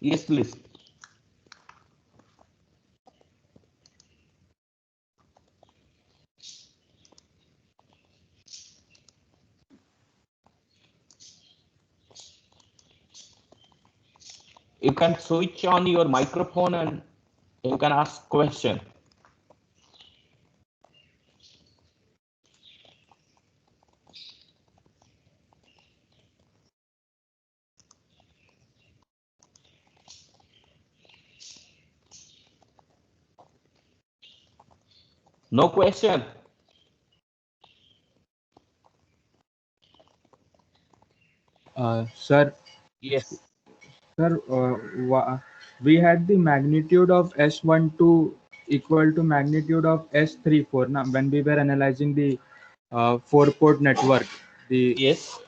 Yes, please. You can switch on your microphone and you can ask question. No question. Sir, Yes. Sir, we had the magnitude of S12 equal to magnitude of S34 now when we were analyzing the 4-port network. Yes.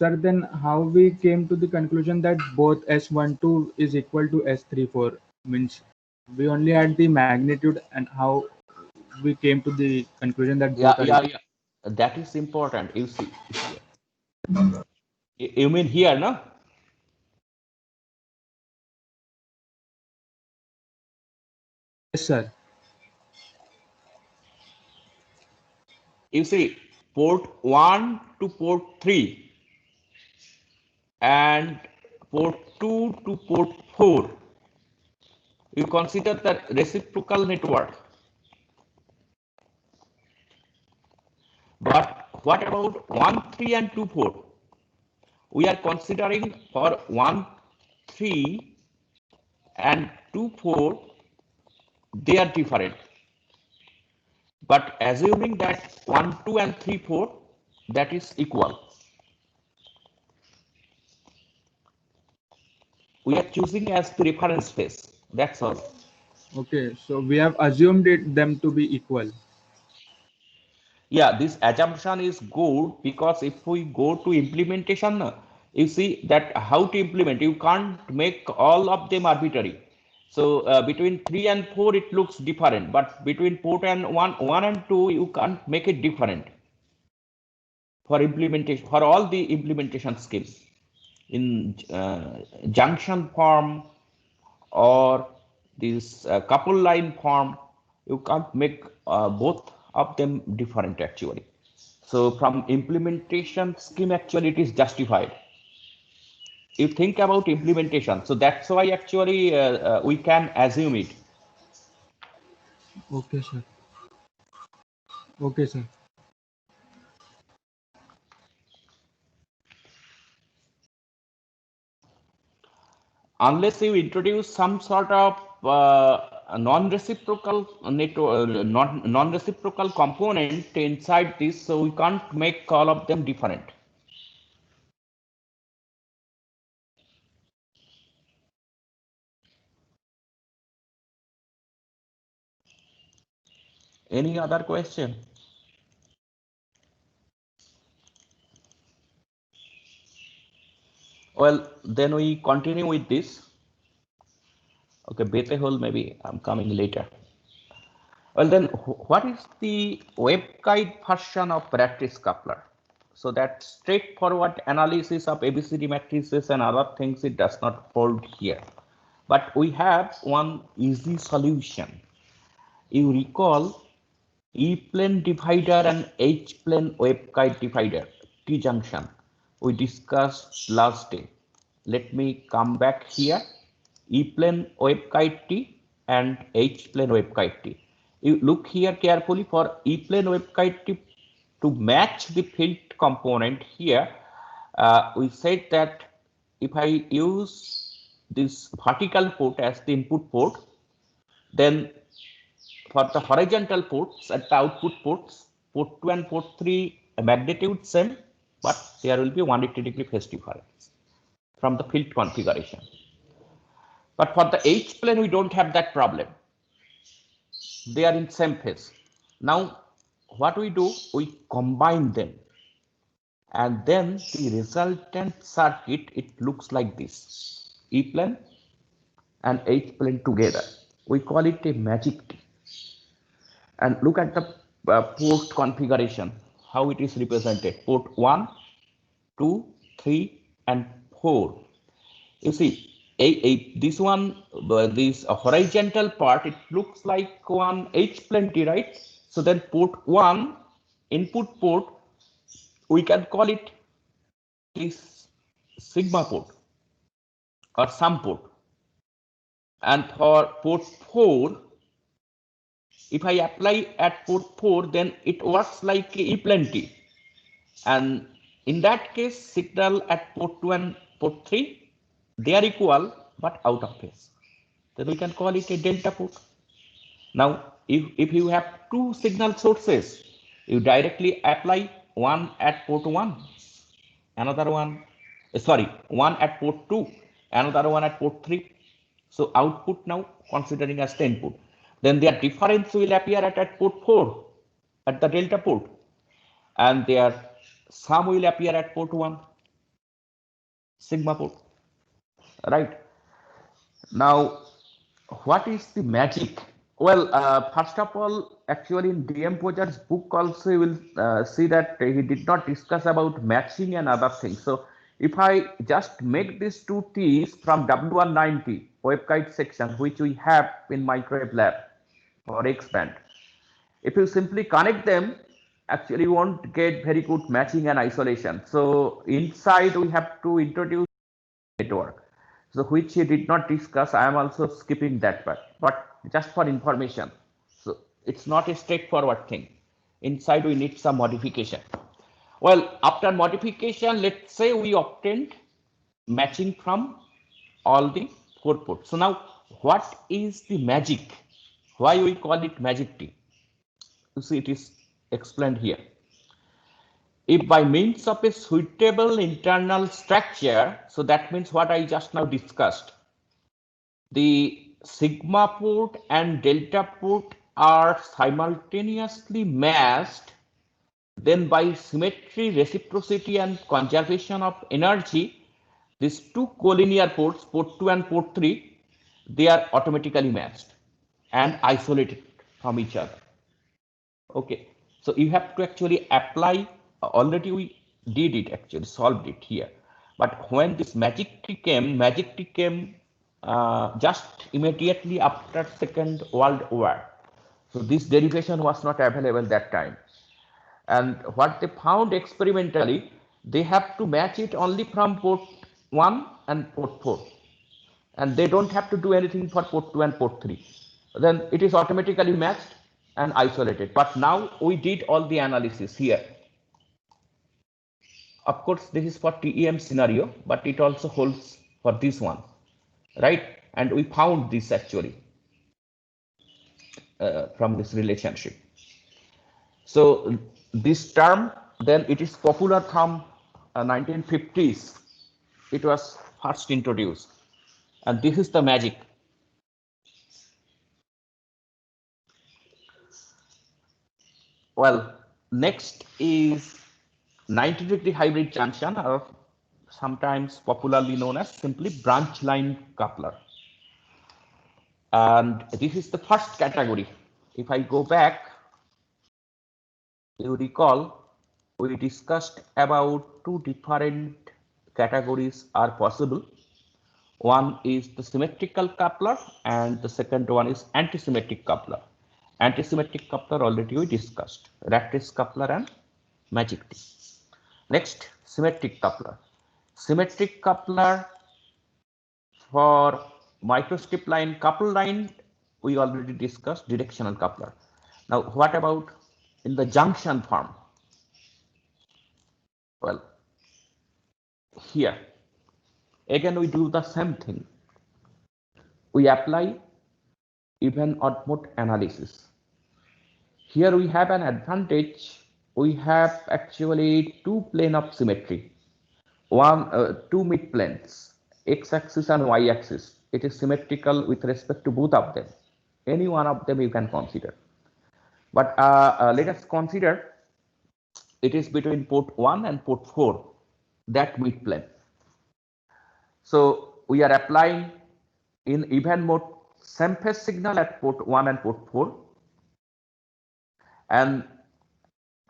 Sir, then how we came to the conclusion that both S12 is equal to S34? Means we only had the magnitude, and how we came to the conclusion that Yeah, both are yeah, equal. yeah. That is important. You see here. You mean here, no? Yes, sir. You see port 1 to port 3 and port 2 to port 4. You consider the reciprocal network. But what about 1, 3 and 2, 4? We are considering for 1, 3 and 2, 4, they are different. But assuming that 1, 2 and 3, 4, that is equal. We are choosing as the reference phase. That's all. Okay, so we have assumed them to be equal. Yeah, this assumption is good because if we go to implementation, you see that how to implement, you can't make all of them arbitrary. So between 3 and 4, it looks different, but between port and 1 and 2, you can't make it different for implementation, for all the implementation schemes in junction form or this couple line form, you can't make both of them different actually. So from implementation scheme, actually it is justified. You think about implementation, so that's why actually we can assume it. Okay, sir. Okay, sir. Unless you introduce some sort of non-reciprocal network, non-reciprocal component inside this, so we can't make all of them different. Any other question? Well, then we continue with this. Okay, Betehol, maybe I'm coming later. Well, then what is the waveguide version of practice coupler? So that straightforward analysis of ABCD matrices and other things, it does not hold here. But we have one easy solution. You recall E-plane divider and H-plane waveguide divider, T-junction, we discussed last day. Let me come back here. E-plane waveguide T and H-plane waveguide T. You look here carefully for E-plane waveguide T to match the field component here. We said that if I use this vertical port as the input port, then for the horizontal ports at the output ports, port 2 and port 3 magnitude same, but there will be 180-degree phase difference from the field configuration. But for the H plane, we don't have that problem. They are in same phase. Now, what we do, we combine them. And then the resultant circuit, it looks like this. E plane and H plane together. We call it a magic T. And look at the port configuration, how it is represented. Port 1, 2, 3, and 4. You see, this one, this horizontal part, it looks like one H plenty, right? So then port 1, input port, we can call it this sigma port or sum port. And for port 4, if I apply at port 4, then it works like E plenty. And in that case, signal at port 2 and port 3, they are equal but out of phase. Then we can call it a delta port. Now, if you have two signal sources, you directly apply one at port 1, another one, one at port 2, another one at port 3. So output now considering as the input. Then their difference will appear at port 4, at the delta port, and their sum will appear at port 1. sigma port, right? Now, what is the magic? Well, first of all, actually in DM Pojar's book also you will see that he did not discuss about matching and other things. So if I just make these two T's from W190 waveguide section, which we have in microwave lab or X-band, if you simply connect them, actually you won't get very good matching and isolation. So inside we have to introduce network. So which he did not discuss. I am also skipping that part, but just for information. So it's not a straightforward thing. Inside we need some modification. Well, after modification, let's say we obtained matching from all the four ports. So now what is the magic? Why we call it magic T? You see, it is explained here. If by means of a suitable internal structure, so that means what I just now discussed, the sigma port and delta port are simultaneously matched, then by symmetry, reciprocity, and conservation of energy, these two collinear ports, port 2 and port 3, they are automatically matched and isolated from each other. Okay, so you have to actually apply, already we did it, actually solved it here. But when this magic T came just immediately after Second World War. So this derivation was not available that time. And what they found experimentally, they have to match it only from port 1 and port 4. And they don't have to do anything for port 2 and port 3. Then it is automatically matched and isolated. But now we did all the analysis here. Of course, this is for TEM scenario, but it also holds for this one, right? And we found this actually from this relationship. So this term, then it is popular from 1950s. It was first introduced. And this is the magic. Well, next is 90-degree hybrid junction, or sometimes popularly known as simply branch line coupler. And this is the first category. If I go back, you recall we discussed about two different categories are possible. One is the symmetrical coupler and the second one is antisymmetric coupler. Antisymmetric coupler already we discussed, rat race coupler and magic T. Next, symmetric coupler. Symmetric coupler for microstrip line, couple line, we already discussed directional coupler. Now, what about in the junction form? Well, here, again, we do the same thing. We apply even odd mode analysis. Here we have an advantage. We have actually two plane of symmetry. Two mid planes, x-axis and y-axis. It is symmetrical with respect to both of them. Any one of them you can consider. But let us consider it is between port 1 and port 4, that mid plane. So we are applying in even mode same phase signal at port 1 and port 4, and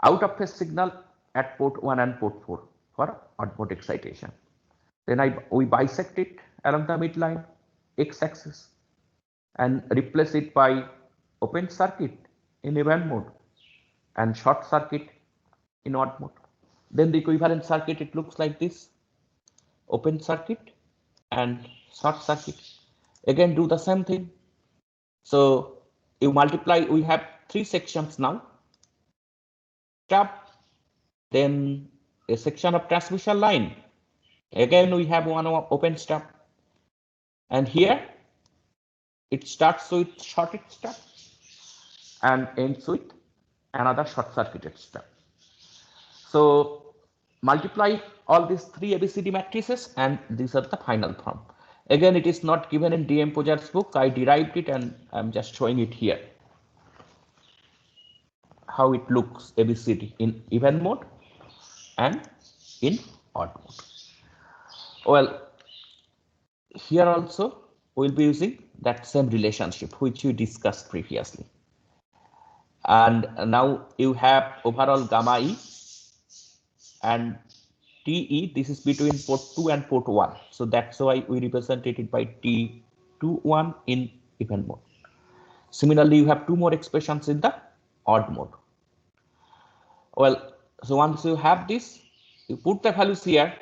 out of phase signal at port 1 and port 4 for odd mode excitation. Then we bisect it along the midline, x-axis, and replace it by open circuit in even mode and short circuit in odd mode. Then the equivalent circuit, it looks like this: open circuit and short circuit. Again, do the same thing. So you multiply, we have three sections now. Stub, then a section of transmission line. Again, we have one open stub. And here it starts with shorted stub and ends with another short circuited stub. So multiply all these three ABCD matrices and these are the final form. Again, it is not given in DM Pojar's book. I derived it and I'm just showing it here. How it looks ABCD in even mode and in odd mode. Well, here also we'll be using that same relationship which we discussed previously. And now you have overall gamma E and TE. This is between port 2 and port 1. So that's why we represented it by T21 in even mode. Similarly, you have two more expressions in the odd mode. Well, so once you have this, you put the values here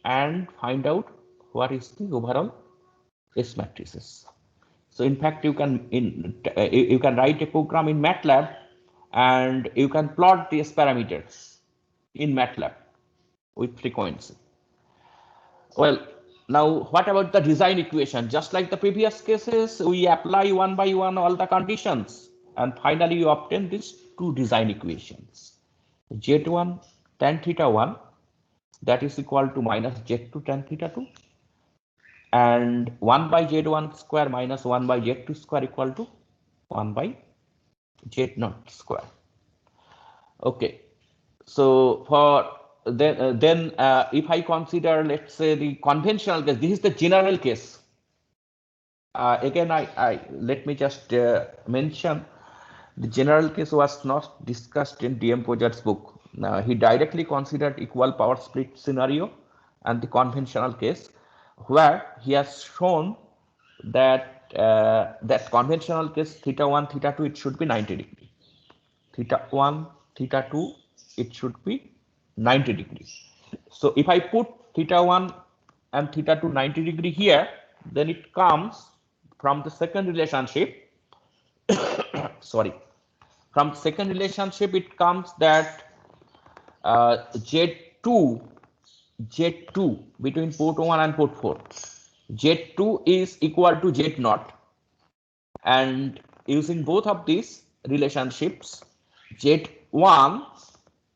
and find out what is the overall S matrices. So in fact, you can you can write a program in MATLAB and you can plot the S parameters in MATLAB with frequency. Well, now what about the design equation? Just like the previous cases, we apply one by one all the conditions and finally you obtain these two design equations. Z1 tan theta 1 that is equal to minus Z2 tan theta 2 and 1 by Z1 square minus 1 by Z2 square equal to 1 by Z0 square. Okay, so for then if I consider, let's say, the conventional case, this is the general case. Again, let me just mention the general case was not discussed in D.M. Pozart's book. He directly considered equal power split scenario and the conventional case, where he has shown that that conventional case theta 1, theta 2, it should be 90 degree. Theta 1, theta 2, it should be 90 degree. So if I put theta 1 and theta 2 90 degree here, then it comes from the second relationship. Sorry, from second relationship it comes that Z2 between port 1 and port 4, Z2 is equal to Z0, and using both of these relationships, Z1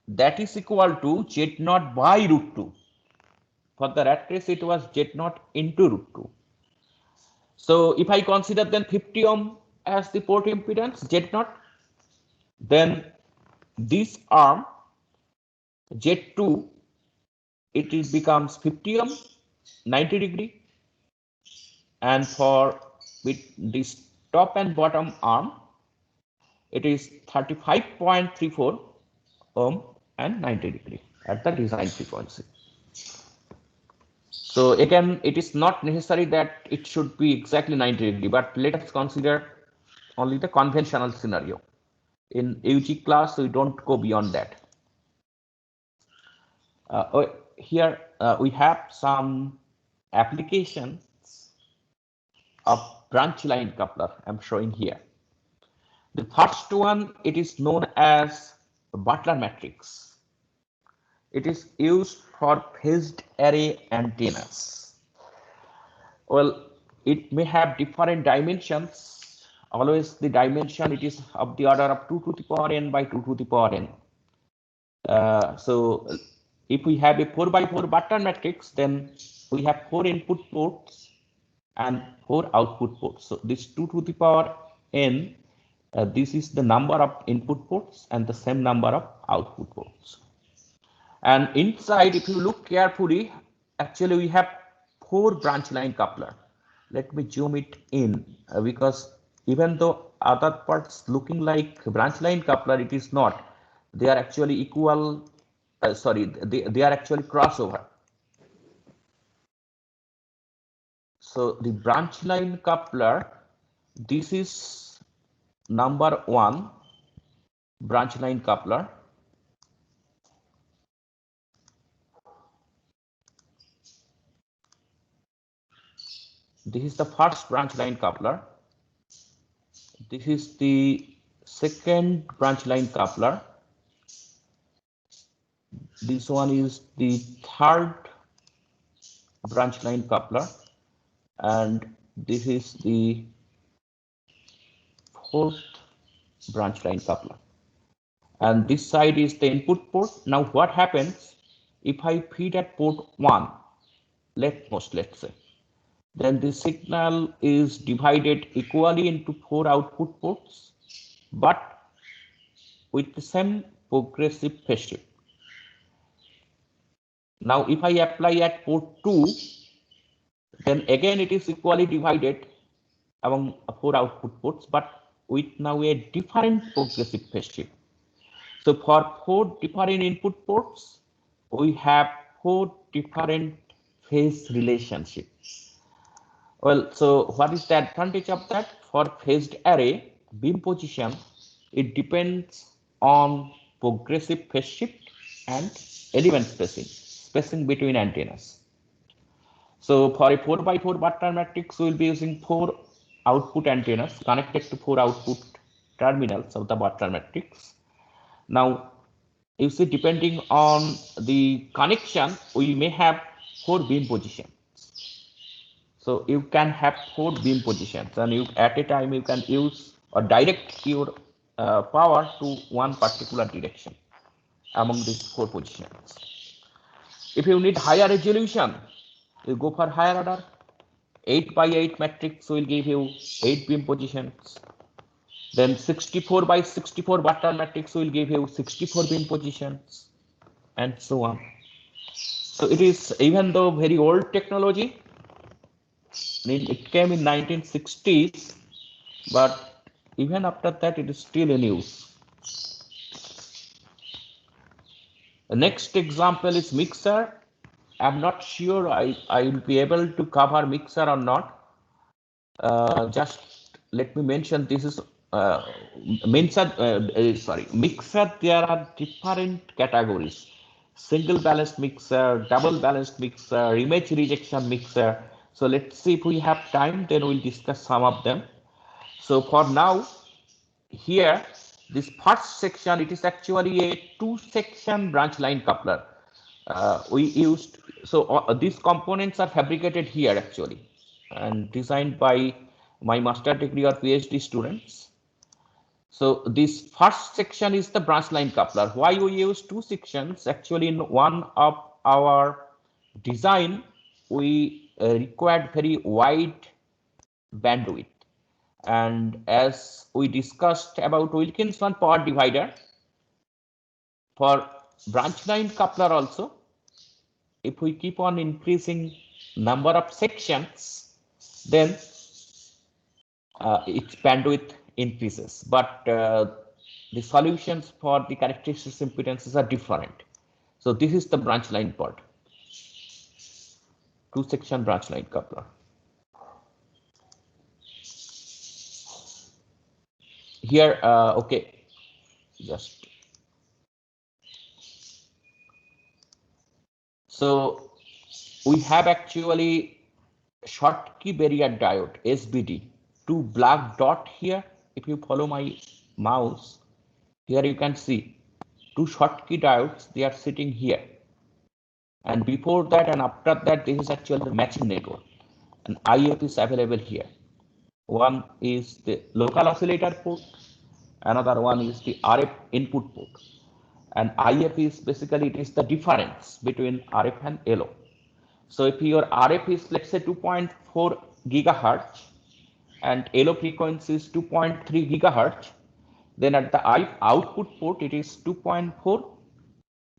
that is equal to Z0 by root 2. For the rat race it was Z0 into root 2. So if I consider then 50 ohm as the port impedance Z0, then this arm Z2 it becomes 50 ohm 90 degree, and for with this top and bottom arm it is 35.34 ohm and 90 degree at the design frequency. So again, it is not necessary that it should be exactly 90 degree, but let us consider only the conventional scenario. In UG class, we don't go beyond that. Here we have some applications of branch line coupler I'm showing here. The first one, it is known as Butler matrix. It is used for phased array antennas. Well, it may have different dimensions. Always the dimension, it is of the order of 2 to the power n by 2 to the power n. So if we have a 4 by 4 Butler matrix, then we have 4 input ports and 4 output ports. So this 2 to the power n, this is the number of input ports and the same number of output ports. And inside, if you look carefully, actually we have 4 branch line coupler. Let me zoom it in because even though other parts looking like branch line coupler, it is not. They are actually equal. Sorry, they are actually crossover. So the branch line coupler, this is number 1 branch line coupler. This is the first branch line coupler. This is the second branch line coupler. This one is the third branch line coupler, and this is the fourth branch line coupler. And this side is the input port. Now what happens if I feed at port 1, let's say, then the signal is divided equally into 4 output ports, but with the same progressive phase shift. Now if I apply at port 2, then again it is equally divided among 4 output ports, but with now a different progressive phase shift. So for 4 different input ports, we have 4 different phase relationships. Well, so what is the advantage of that? For phased array beam position, it depends on progressive phase shift and element spacing between antennas. So for a 4 by 4 Barton matrix, we will be using 4 output antennas connected to 4 output terminals of the Barton matrix. Now, you see, depending on the connection, we may have 4 beam positions. So you can have 4 beam positions, and you at a time you can use or direct your power to one particular direction among these 4 positions. If you need higher resolution, you go for higher order. 8 by 8 matrix will give you 8 beam positions. Then 64 by 64 Barton matrix will give you 64 beam positions, and so on. So it is, even though very old technology, it came in 1960s, but even after that it is still in use. The next example is mixer. I'm not sure I will be able to cover mixer or not. Just let me mention, this is mixer. There are different categories: single balanced mixer, double balanced mixer, image rejection mixer. So let's see, if we have time, then we'll discuss some of them. So for now, here, this first section, it is actually a 2-section branch line coupler. We used, so these components are fabricated here actually, and designed by my master degree or PhD students. So this first section is the branch line coupler. Why we use 2 sections? Actually, in one of our design, we required very wide bandwidth. And as we discussed about Wilkinson power divider, for branch line coupler also, if we keep on increasing number of sections, then its bandwidth increases. But the solutions for the characteristics impedances are different. So this is the branch line part, 2-section branch line coupler. Here, okay, just so we have actually Schottky barrier diode, SBD, 2 black dot here. If you follow my mouse, here you can see 2 Schottky diodes, they are sitting here. And before that and after that, this is actually the matching network. And IF is available here. One is the local oscillator port, another one is the RF input port. And IF is basically, it is the difference between RF and LO. So if your RF is, let's say, 2.4 gigahertz and LO frequency is 2.3 gigahertz, then at the output port it is 2.4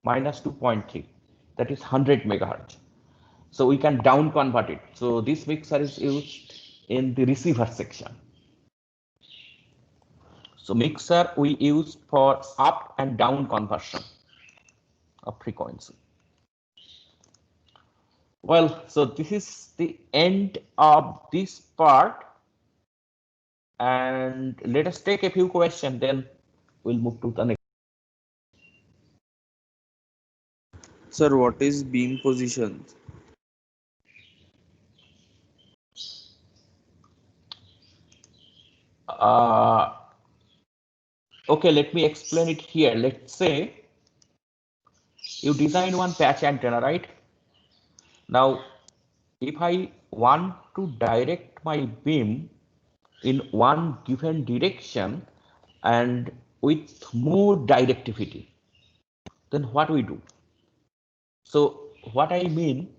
minus 2.3, that is 100 megahertz. So we can down convert it. So this mixer is used in the receiver section. So mixer we use for up and down conversion of frequency. Well, so this is the end of this part, and let us take a few questions, then we'll move to the next. Sir, what is beam position? Okay, let me explain it here. Let's say you design one patch antenna, right? Now, if I want to direct my beam in one given direction and with more directivity, then what we do? So what I mean,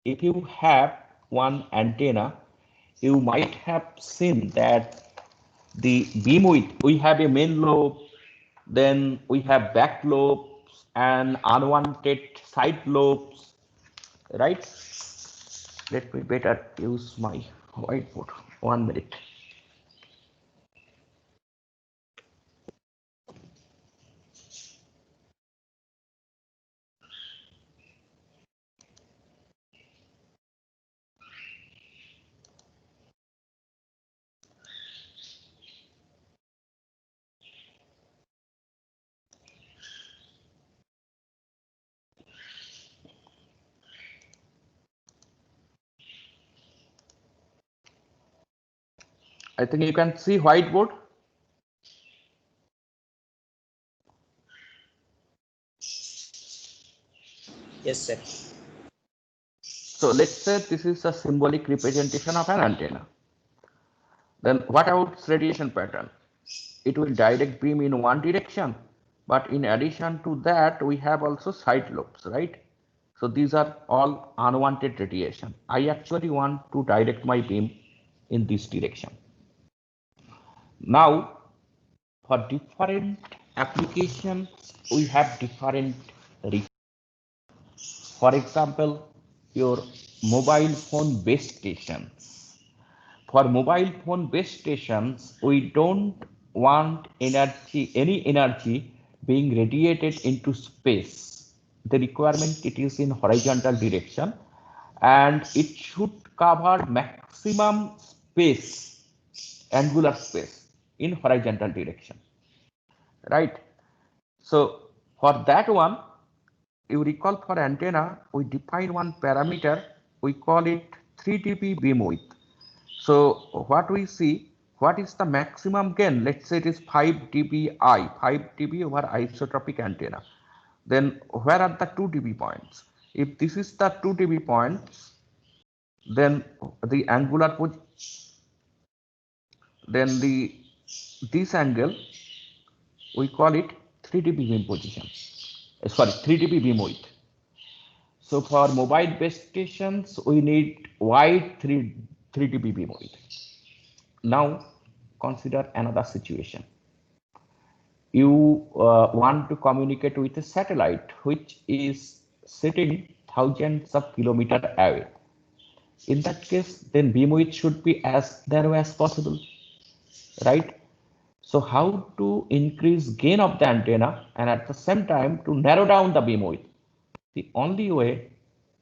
if you have one antenna, you might have seen that the beam width, we have a main lobe, then we have back lobes, and unwanted side lobes, right? Let me better use my whiteboard. 1 minute. I think you can see whiteboard. Yes, sir. So let's say this is a symbolic representation of an antenna. Then what about its radiation pattern? It will direct beam in one direction, but in addition to that, we have also side lobes, right? So these are all unwanted radiation. I actually want to direct my beam in this direction. Now, for different applications, we have different. For example, your mobile phone base stations. For mobile phone base stations, we don't want any energy being radiated into space. The requirement it is in horizontal direction, and it should cover maximum space, angular space in horizontal direction, right? So for that one, you recall for antenna, we define one parameter, we call it 3 dB beam width. So what we see, what is the maximum gain? Let's say it is 5 dBi, 5 dB over isotropic antenna. Then where are the 2 dB points? If this is the 2 dB points, then the angular this angle we call it 3 dB beam position. Sorry, 3 dB beam width. So for mobile base stations, we need wide 3 dB beam width. Now consider another situation. You want to communicate with a satellite which is sitting thousands of kilometers away. In that case, then beam width should be as narrow as possible, right? So how to increase gain of the antenna and at the same time to narrow down the beam width? The only way,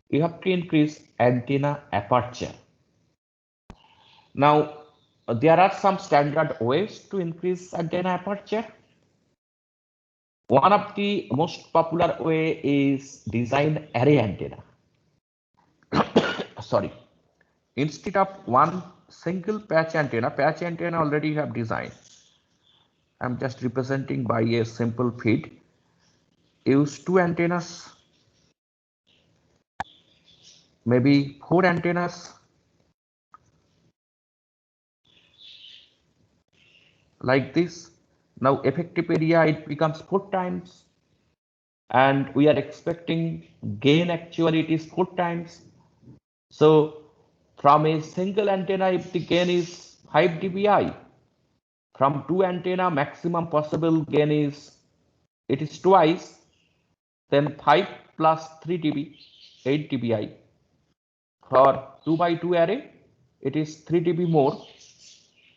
you have to increase antenna aperture. Now, there are some standard ways to increase antenna aperture. One of the most popular way is design array antenna. Sorry, instead of one single patch antenna already you have designed. I'm just representing by a simple feed. Use 2 antennas, maybe 4 antennas, like this. Now effective area, it becomes 4 times, and we are expecting gain, actually it is 4 times. So from a single antenna, if the gain is 5 dBi, from 2 antenna maximum possible gain is, it is twice, then 5 plus 3 dB, 8 dBi. For 2 by 2 array, it is 3 dB more.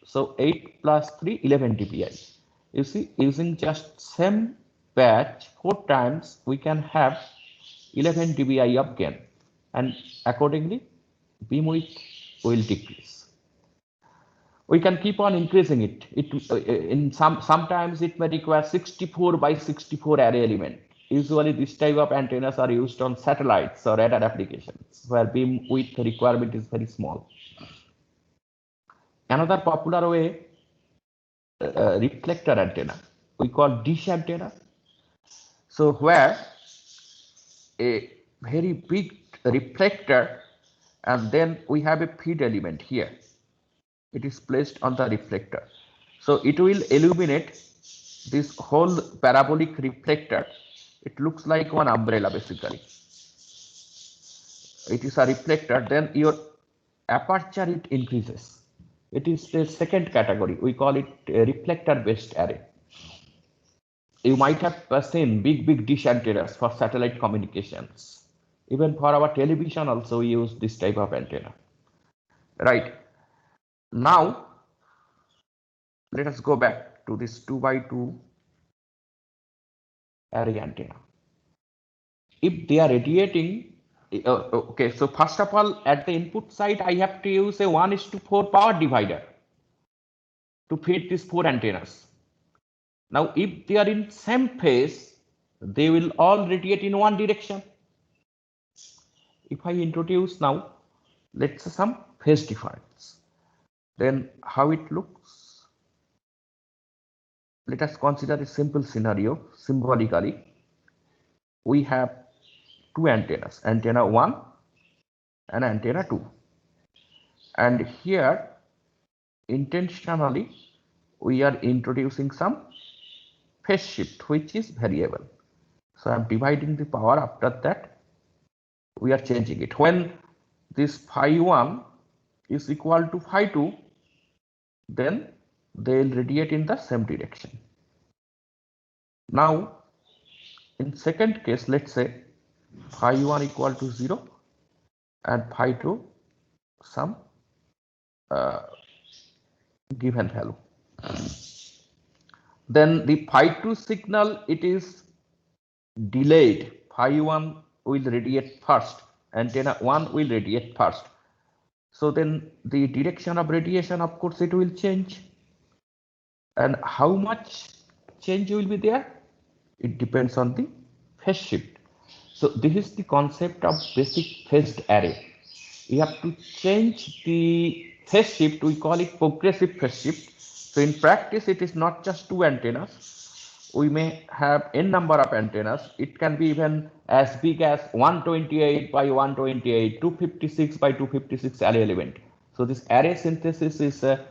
So 8 plus 3, 11 dBi. You see, using just same patch 4 times, we can have 11 dBi of gain, and accordingly, beam width will decrease. We can keep on increasing it. Sometimes it may require 64 by 64 array element. Usually, this type of antennas are used on satellites or radar applications where beam width requirement is very small. Another popular way, reflector antenna, we call dish antenna. So where a very big reflector, and then we have a feed element here. It is placed on the reflector. So it will illuminate this whole parabolic reflector. It looks like one umbrella basically. It is a reflector, then your aperture it increases. It is the second category. We call it a reflector based array. you might have seen big dish antennas for satellite communications. Even for our television also we use this type of antenna. Right. Now, let us go back to this 2x2 array antenna. If they are radiating, okay, so first of all, at the input side, I have to use a 1:4 power divider to feed these 4 antennas. Now, if they are in same phase, they will all radiate in one direction. If I introduce now, let's say some phase difference, then how it looks? Let us consider a simple scenario. Symbolically, we have 2 antennas, antenna 1 and antenna 2. And here, intentionally, we are introducing some phase shift, which is variable. So I'm dividing the power. After that, we are changing it. When this phi 1 is equal to phi 2, then they will radiate in the same direction. Now, in second case, let's say phi 1 equal to 0 and phi 2 some given value. Then the phi 2 signal, it is delayed. Phi 1 will radiate first, antenna 1 will radiate first. So then the direction of radiation, of course, it will change. And how much change will be there? It depends on the phase shift. So this is the concept of basic phased array. We have to change the phase shift. We call it progressive phase shift. So in practice, it is not just 2 antennas. We may have n number of antennas. It can be even as big as 128 by 128, 256 by 256 array element. So this array synthesis is a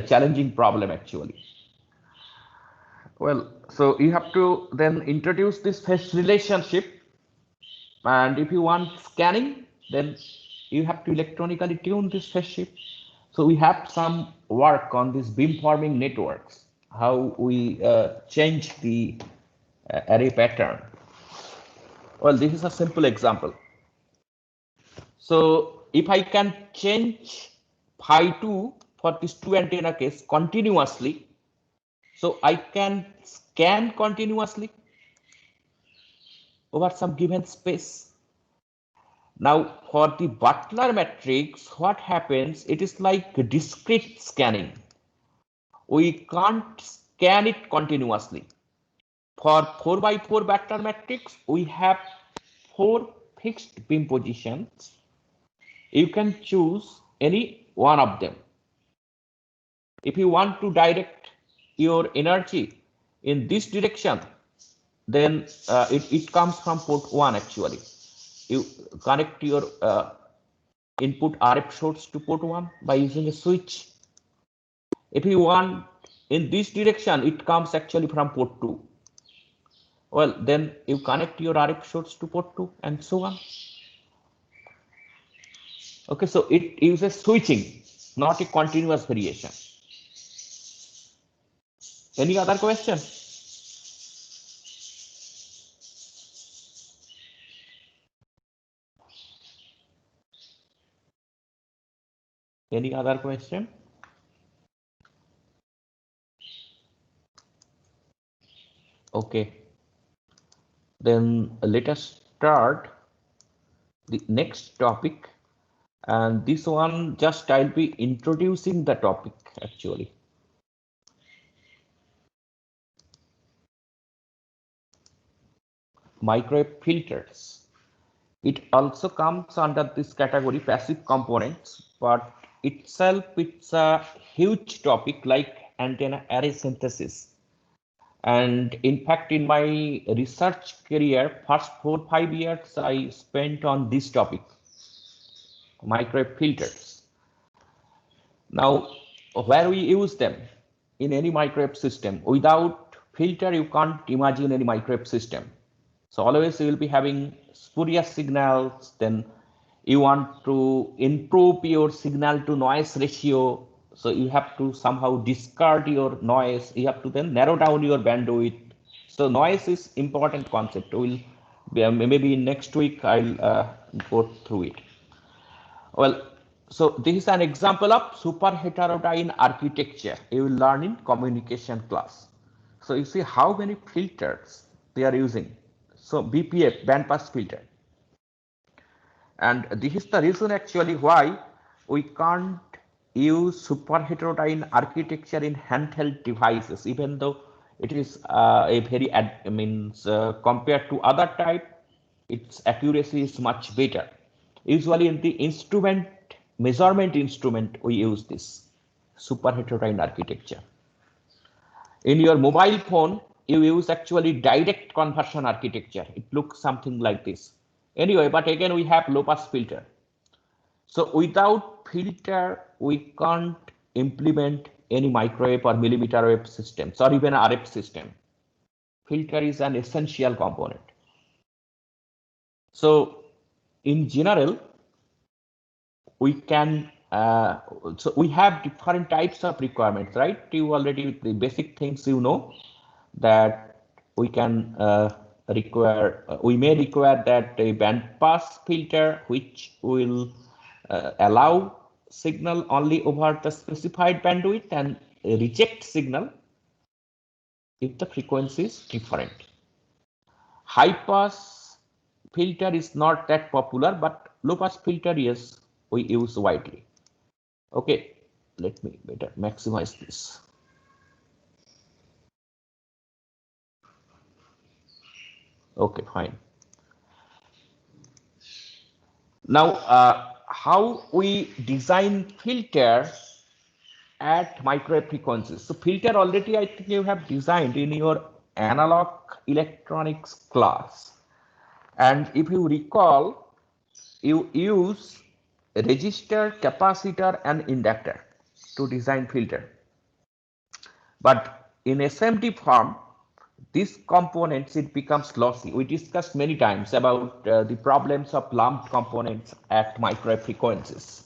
challenging problem actually. Well, so you have to then introduce this phase relationship, and if you want scanning, then you have to electronically tune this phase shift. So we have some work on these beamforming networks, how we change the array pattern. Well, this is a simple example. So if I can change phi 2 for this 2 antenna case continuously, so I can scan continuously over some given space. Now for the Butler matrix, what happens? It is like discrete scanning. We can't scan it continuously. For 4x4 Butler matrix, we have 4 fixed beam positions. You can choose any one of them. If you want to direct your energy in this direction, then it comes from port 1 actually. You connect your input RF source to port 1 by using a switch. If you want in this direction, it comes actually from port 2. Well, then you connect your RF source to port 2 and so on. Okay, so it uses switching, not a continuous variation. Any other question? Any other question? Okay. Then let us start the next topic. And this one, just I'll be introducing the topic actually. Microwave filters. It also comes under this category, passive components, but itself it's a huge topic like antenna array synthesis. And in fact, in my research career, first 4-5 years I spent on this topic, microwave filters. Now, where we use them in any microwave system, without filter, you can't imagine any microwave system. So always you will be having spurious signals, then you want to improve your signal to noise ratio. So you have to somehow discard your noise. You have to then narrow down your bandwidth. So noise is important concept. We'll maybe next week I'll go through it. Well, so this is an example of super heterodyne architecture you will learn in communication class. So you see how many filters they are using. So BPF, band pass filter. And this is the reason actually why we can't use super heterodyne architecture in handheld devices, even though it is a very compared to other type, its accuracy is much better. Usually in the instrument measurement instrument we use this super heterodyne architecture. In your mobile phone you use actually direct conversion architecture. It looks something like this. Anyway, but again we have low pass filter. So without filter we can't implement any microwave or millimeter wave systems or even RF system. Filter is an essential component. So in general we can so we have different types of requirements, right? You already the basic things you know, that we can require we may require that a band pass filter which will allow signal only over the specified bandwidth and reject signal if the frequency is different. High pass filter is not that popular, but low pass filter yes we use widely. Okay, let me better maximize this. Okay, fine. Now, how we design filter at microwave frequencies. So filter already I think you have designed in your analog electronics class. And if you recall, you use resistor, capacitor, and inductor to design filter. But in SMD form, these components it becomes lossy. We discussed many times about the problems of lumped components at microwave frequencies.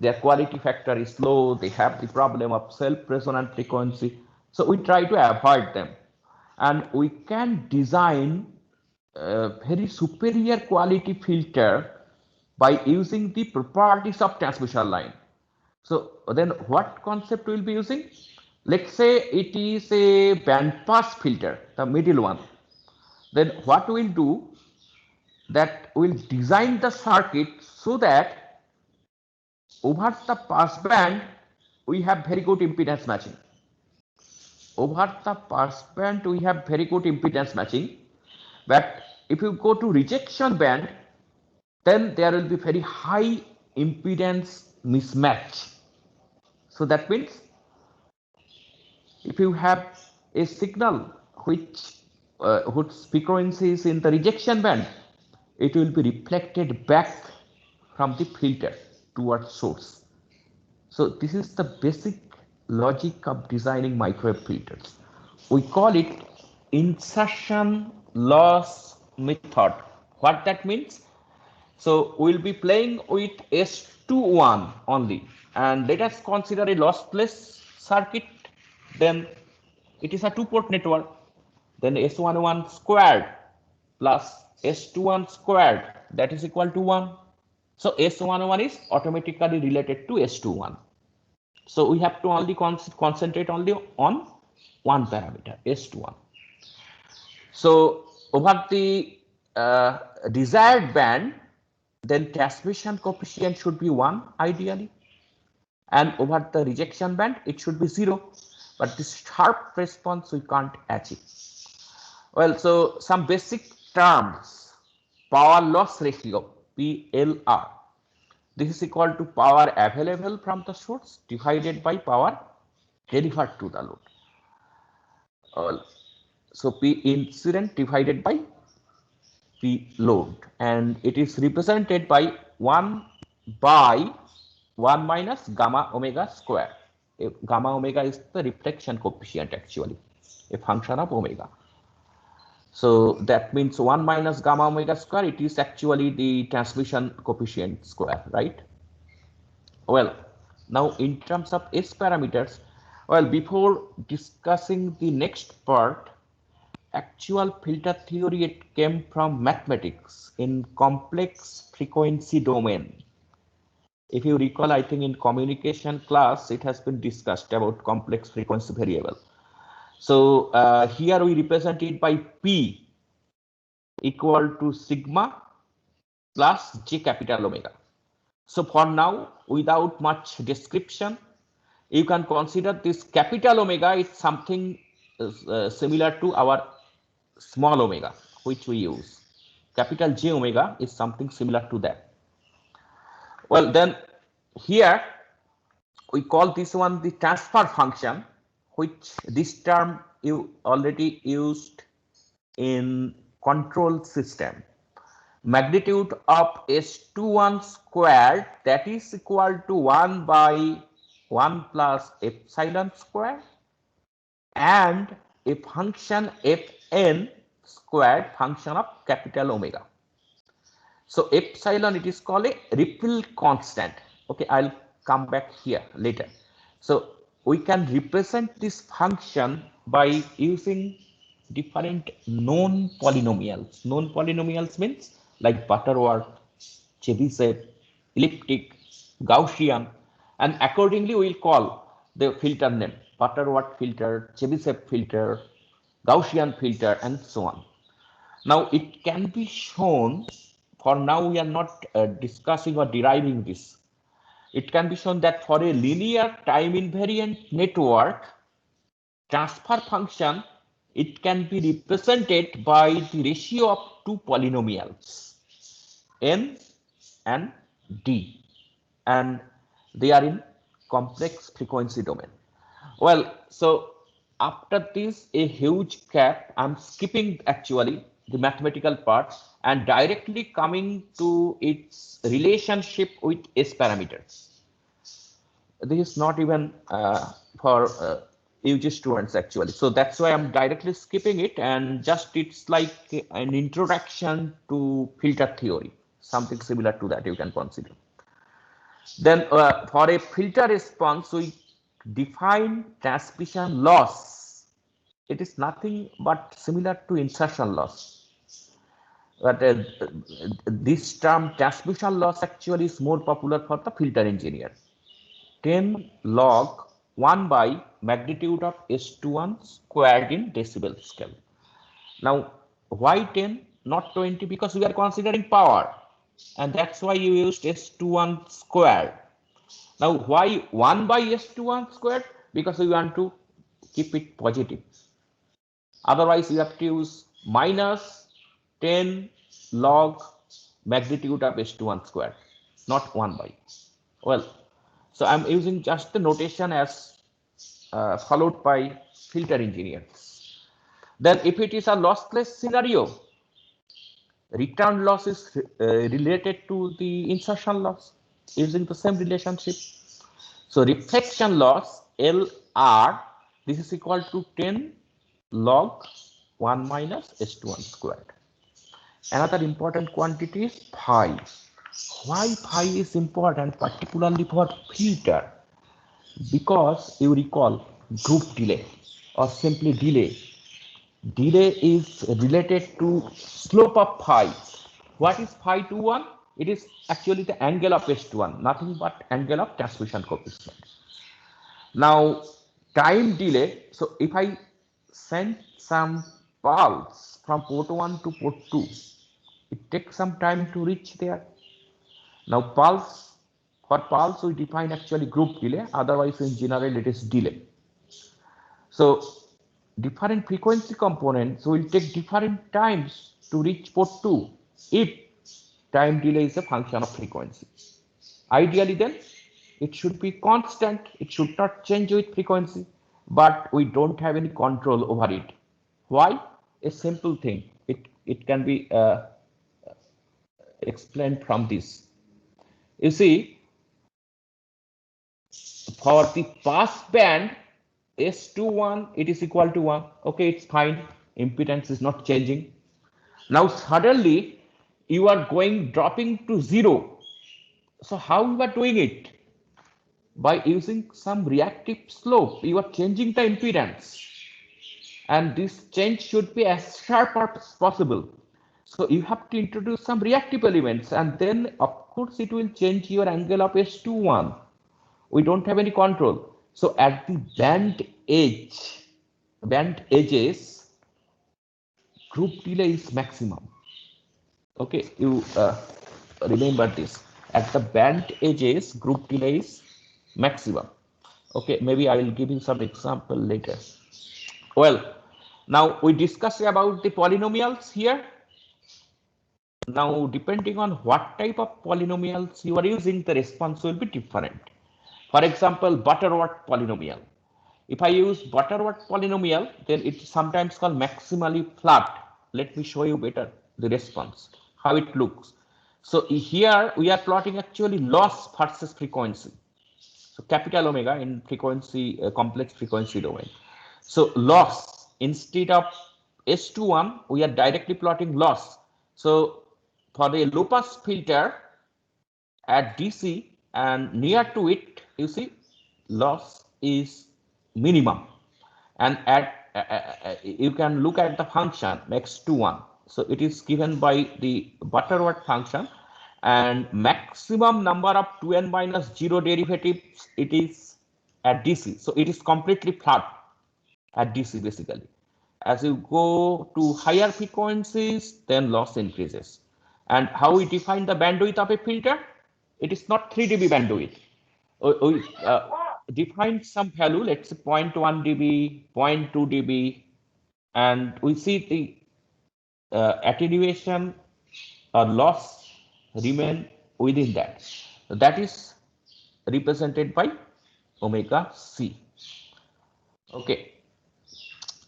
Their quality factor is low. They have the problem of self-resonant frequency. So we try to avoid them, and we can design a very superior quality filter by using the properties of transmission line. So then what concept we'll be using? Let's say it is a band pass filter, the middle one. Then what we'll do, that we'll design the circuit so that over the pass band we have very good impedance matching. Over the pass band we have very good impedance matching, but if you go to rejection band, then there will be very high impedance mismatch. So that means if you have a signal whose frequency is in the rejection band, it will be reflected back from the filter towards source. So this is the basic logic of designing microwave filters. We call it insertion loss method. What that means? So we'll be playing with S21 only, and let us consider a lossless circuit. Then it is a two-port network. Then S11 squared plus S21 squared, that is equal to 1. So S11 is automatically related to S21. So we have to only concentrate only on one parameter, S21. So over the desired band, then transmission coefficient should be 1 ideally, and over the rejection band it should be 0, but this sharp response we can't achieve. Well, so some basic terms: power loss ratio, PLR. This is equal to power available from the source divided by power delivered to the load. So P incident divided by P load, and it is represented by 1 by 1 minus gamma omega square. Gamma omega is the reflection coefficient, actually a function of omega. So that means 1 minus gamma omega square, it is actually the transmission coefficient square, right? Well, now in terms of S parameters, well, before discussing the next part, actual filter theory, it came from mathematics in complex frequency domain. If you recall, I think in communication class, it has been discussed about complex frequency variable. So here we represent it by P equal to sigma plus J capital omega. So for now, without much description, you can consider this capital omega is something similar to our small omega, which we use. Capital J omega is something similar to that. Well, then here we call this one the transfer function, which this term you already used in control system. Magnitude of S21 squared, that is equal to 1 by 1 plus epsilon square, and a function fn squared, function of capital omega. So epsilon, it is called a ripple constant. Okay, I'll come back here later. So we can represent this function by using different known polynomials. Known polynomials means like Butterworth, Chebyshev, elliptic, Gaussian, and accordingly we will call the filter name: Butterworth filter, Chebyshev filter, Gaussian filter, and so on. Now it can be shown, for now we are not discussing or deriving this. It can be shown that for a linear time invariant network, transfer function, it can be represented by the ratio of two polynomials, n and d, and they are in complex frequency domain. Well, so after this, a huge gap, I'm skipping actually the mathematical part and directly coming to its relationship with S parameters. This is not even for UG students actually. So that's why I'm directly skipping it, and just it's like an introduction to filter theory, something similar to that you can consider. Then for a filter response, we define transmission loss. It is nothing but similar to insertion loss. But this term transmission loss actually is more popular for the filter engineer. 10 log 1 by magnitude of S21 squared in decibel scale. Now, why 10, not 20? Because we are considering power, and that's why you used S21 squared. Now, why 1 by S21 squared? Because we want to keep it positive. Otherwise, you have to use minus 10 log magnitude of S21 squared, not 1 by. Well, so I'm using just the notation as followed by filter engineers. Then if it is a lossless scenario, return loss is related to the insertion loss using the same relationship. So reflection loss LR, this is equal to 10 log 1 minus S21 squared. Another important quantity is phi. Why phi is important, particularly for filter? Because you recall group delay or simply delay. Delay is related to slope of phi. What is phi 21? It is actually the angle of S21, nothing but angle of transmission coefficient. Now, time delay. So if I send some pulse from port 1 to port 2, it takes some time to reach there. Now, for pulse, we define actually group delay. Otherwise, in general, it is delay. So different frequency components will take different times to reach port 2 if time delay is a function of frequency. Ideally, then, it should be constant. It should not change with frequency, but we don't have any control over it. Why? A simple thing. It can be explained from this. You see, for the pass band S21, it is equal to 1. Okay, it's fine. Impedance is not changing. Now suddenly you are dropping to 0. So how you are doing it? By using some reactive slope, you are changing the impedance. and this change should be as sharp as possible. So you have to introduce some reactive elements, and then of course it will change your angle of S21. We don't have any control. So at the band edges, group delay is maximum. Okay, you remember this. At the band edges, group delay is maximum. Okay, maybe I will give you some example later. Well, now we discuss about the polynomials here. Now, depending on what type of polynomials you are using, the response will be different. For example, Butterworth polynomial. If I use Butterworth polynomial, then it's sometimes called maximally flat. Let me show you better the response, how it looks. So here we are plotting actually loss versus frequency. So capital omega in frequency, complex frequency domain. So loss, instead of S21, we are directly plotting loss. So for the low pass filter at DC and near to it, you see loss is minimum. And you can look at the function x21. So it is given by the Butterworth function, and maximum number of 2n minus 0 derivatives it is at DC. So it is completely flat at DC basically. As you go to higher frequencies, then loss increases. And how we define the bandwidth of a filter? It is not 3 dB bandwidth. We define some value, let's say 0.1 dB, 0.2 dB, and we see the attenuation or loss remain within that. So that is represented by omega c. Okay.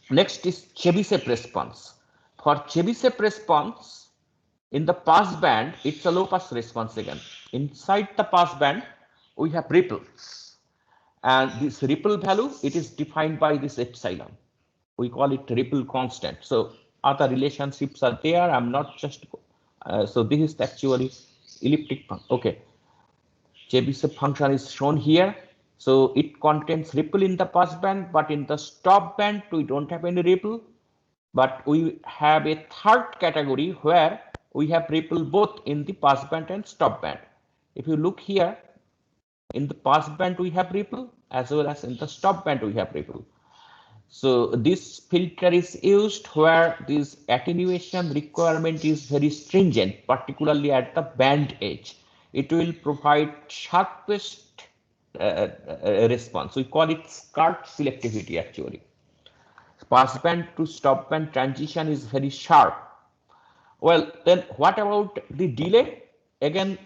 Next is Chebyshev response. For Chebyshev response, in the pass band, it's a low pass response again. Inside the pass band, we have ripples. And this ripple value, it is defined by this epsilon. We call it ripple constant. So other relationships are there. I'm not just, so this is actually elliptic function. Okay. Chebyshev function is shown here. So it contains ripple in the pass band, but in the stop band, we don't have any ripple. But we have a third category where we have ripple both in the pass band and stop band. If you look here, in the pass band we have ripple, as well as in the stop band we have ripple. So this filter is used where this attenuation requirement is very stringent, particularly at the band edge. It will provide sharpest response. We call it scarred selectivity actually. Pass band to stop band transition is very sharp. Well, then what about the delay? Again,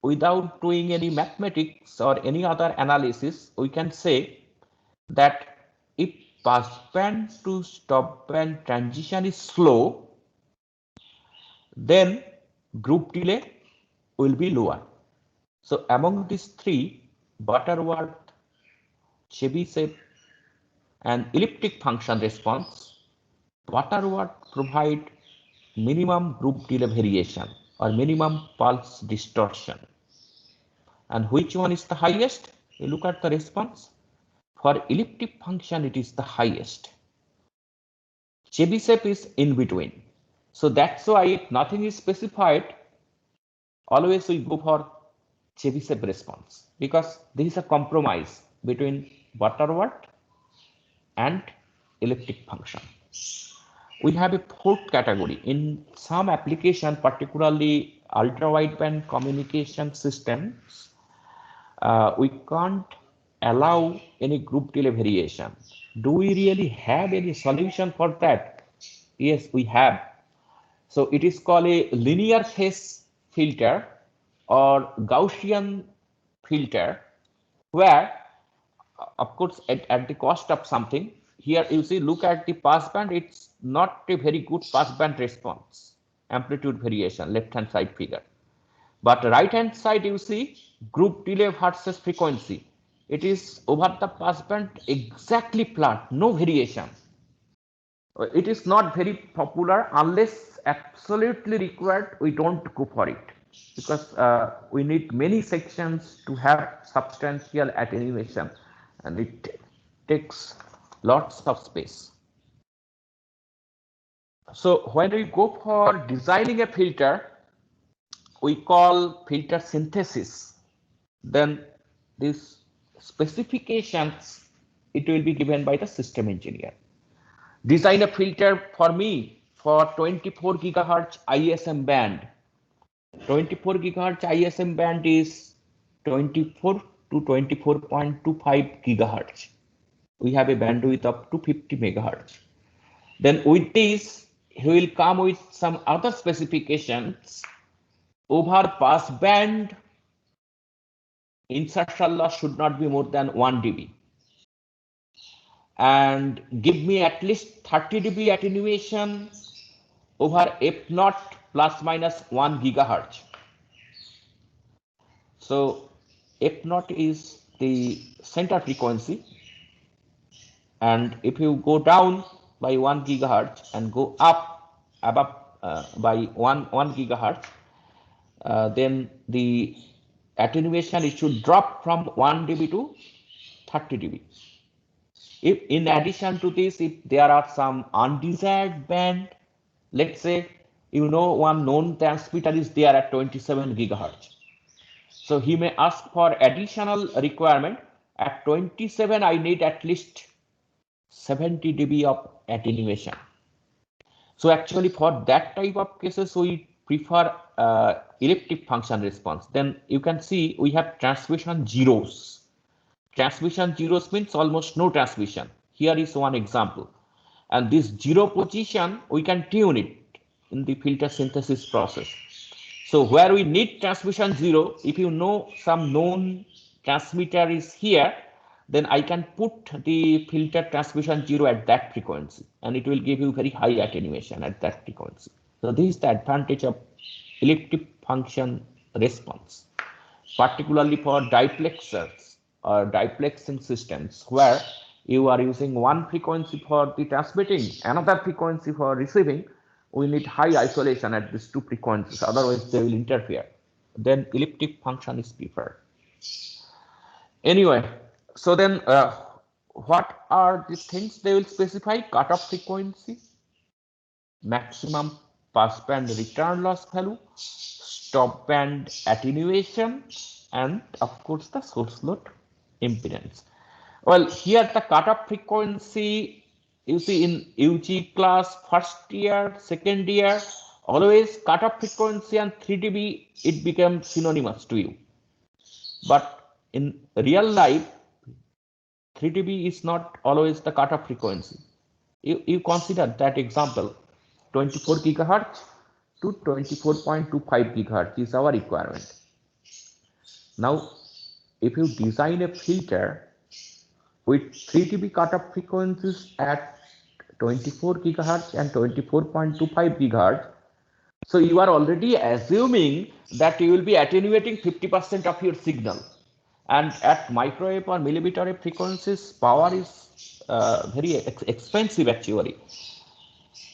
without doing any mathematics or any other analysis, we can say that if pass band to stop band transition is slow, then group delay will be lower. So among these three, Butterworth, Chebyshev, and elliptic function response, Butterworth provide minimum group delay variation or minimum pulse distortion. And which one is the highest? You look at the response. For elliptic function, it is the highest. Chebyshev is in between. So that's why if nothing is specified, always we go for Chebyshev response, because there is a compromise between Butterworth and elliptic function. We have a fourth category. In some application, particularly ultra-wideband communication systems, we can't allow any group delay variation. Do we really have any solution for that? Yes, we have. So it is called a linear phase filter or Gaussian filter, where of course at the cost of something. Here you see, look at the passband, it's not a very good passband response, amplitude variation, left hand side figure. But right hand side you see group delay versus frequency. It is over the passband exactly flat, no variation. It is not very popular unless absolutely required, we don't go for it, because we need many sections to have substantial attenuation and it takes lots of space. So when we go for designing a filter, we call filter synthesis. Then these specifications, it will be given by the system engineer. Design a filter for me for 24 gigahertz ISM band. 24 gigahertz ISM band is 24 to 24.25 gigahertz. We have a bandwidth up to 50 megahertz. Then with this, he will come with some other specifications. Over pass band, insertion loss should not be more than 1 dB. And give me at least 30 dB attenuation over f0 plus minus 1 gigahertz. So f0 is the center frequency, and if you go down by 1 gigahertz and go up above by 1 gigahertz, then the attenuation, it should drop from 1 dB to 30 dB. If in addition to this, if there are some undesired band, let's say one known transmitter is there at 27 gigahertz. So he may ask for additional requirement. At 27, I need at least 70 dB of attenuation. So actually for that type of cases, we prefer elliptic function response. Then you can see we have transmission zeros. Transmission zeros means almost no transmission. Here is one example. And this zero position, we can tune it in the filter synthesis process. So where we need transmission zero, if you know some known transmitter is here, then I can put the filter transmission zero at that frequency, and it will give you very high attenuation at that frequency. So this is the advantage of elliptic function response, particularly for diplexers or diplexing systems where you are using one frequency for the transmitting, another frequency for receiving. We need high isolation at these two frequencies, otherwise they will interfere. Then elliptic function is preferred. Anyway, so then what are these things they will specify? Cutoff frequency, maximum passband return loss value, stop band attenuation, and of course the source load impedance. Well, here the cutoff frequency, you see in UG class, first year, second year, always cutoff frequency and 3 dB, it becomes synonymous to you. But in real life, 3 dB is not always the cutoff frequency. You consider that example, 24 gigahertz to 24.25 gigahertz is our requirement. Now, if you design a filter with 3 dB cutoff frequencies at 24 gigahertz and 24.25 gigahertz, so you are already assuming that you will be attenuating 50% of your signal. And at microwave or millimeter wave frequencies, power is very expensive actually.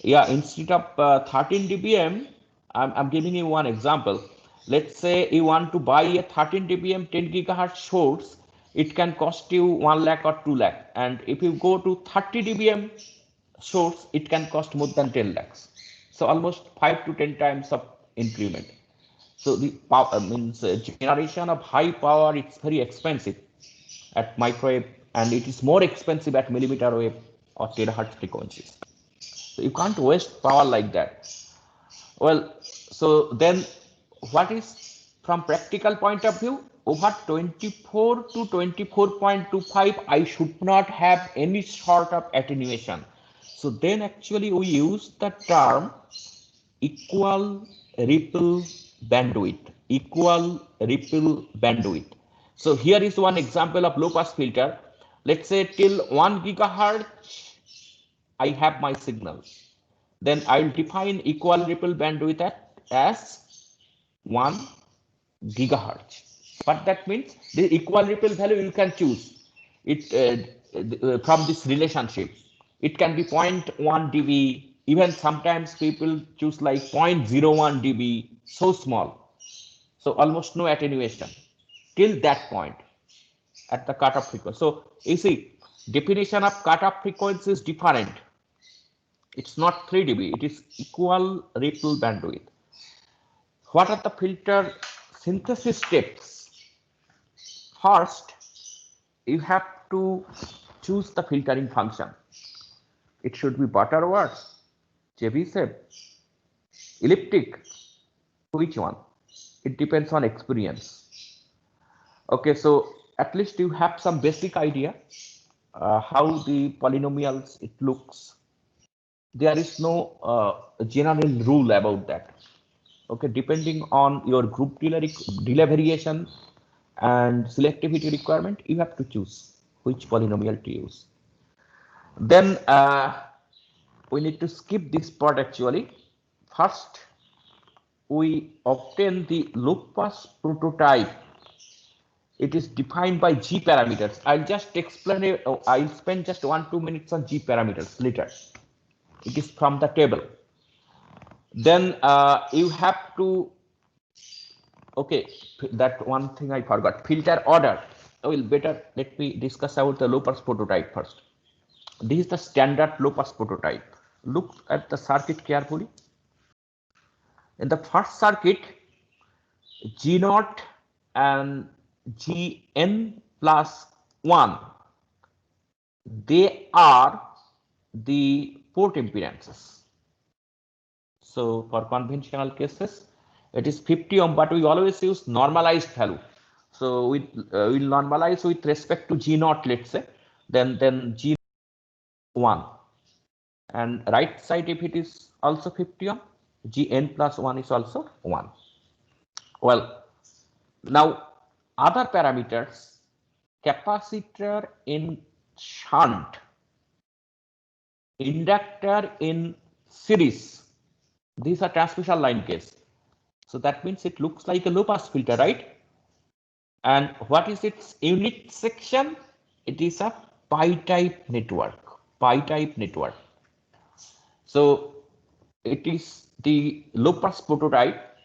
Yeah, instead of 13 dBm, I'm giving you one example. Let's say you want to buy a 13 dBm 10 gigahertz source, it can cost you 1 lakh or 2 lakh. And if you go to 30 dBm source, it can cost more than 10 lakhs. So almost 5 to 10 times of increment. So the power means generation of high power, it's very expensive at microwave, and it is more expensive at millimeter wave or terahertz frequencies. So you can't waste power like that. Well, so then what is from practical point of view? Over 24 to 24.25, I should not have any sort of attenuation. So then actually we use the term equal ripple bandwidth, equal ripple bandwidth. So here is one example of low pass filter. Let's say till 1 gigahertz, I have my signal. Then I'll define equal ripple bandwidth as 1 gigahertz. What that means, the equal ripple value you can choose it from this relationship. It can be 0.1 dB, even sometimes people choose like 0.01 dB, so small. So almost no attenuation till that point at the cutoff frequency. So you see, definition of cutoff frequency is different. It's not 3 dB, it is equal ripple bandwidth. What are the filter synthesis steps? First, you have to choose the filtering function. It should be Butterworth, Chebyshev, elliptic, which one? It depends on experience. Okay, so at least you have some basic idea how the polynomials it looks. There is no general rule about that. Okay, depending on your group delay variation and selectivity requirement, you have to choose which polynomial to use. Then we need to skip this part actually. First, we obtain the low-pass prototype. It is defined by G parameters. I'll just explain it. I'll spend just 1-2 minutes on G parameters later. It is from the table. Then you have to, okay, that one thing I forgot, filter order. Well, better let me discuss about the low-pass prototype first. This is the standard low-pass prototype. Look at the circuit carefully. In the first circuit, G0 and Gn plus 1, they are the port impedances. So for conventional cases, it is 50 ohm, but we always use normalized value. So we'll normalize with respect to G0, let's say, then G1. And right side, if it is also 50 ohm, Gn plus 1 is also 1. Well, now other parameters, capacitor in shunt, inductor in series, these are transmission line case. So that means it looks like a low pass filter, right? And what is its unit section? It is a pi-type network. Pi-type network. So it is the low pass prototype.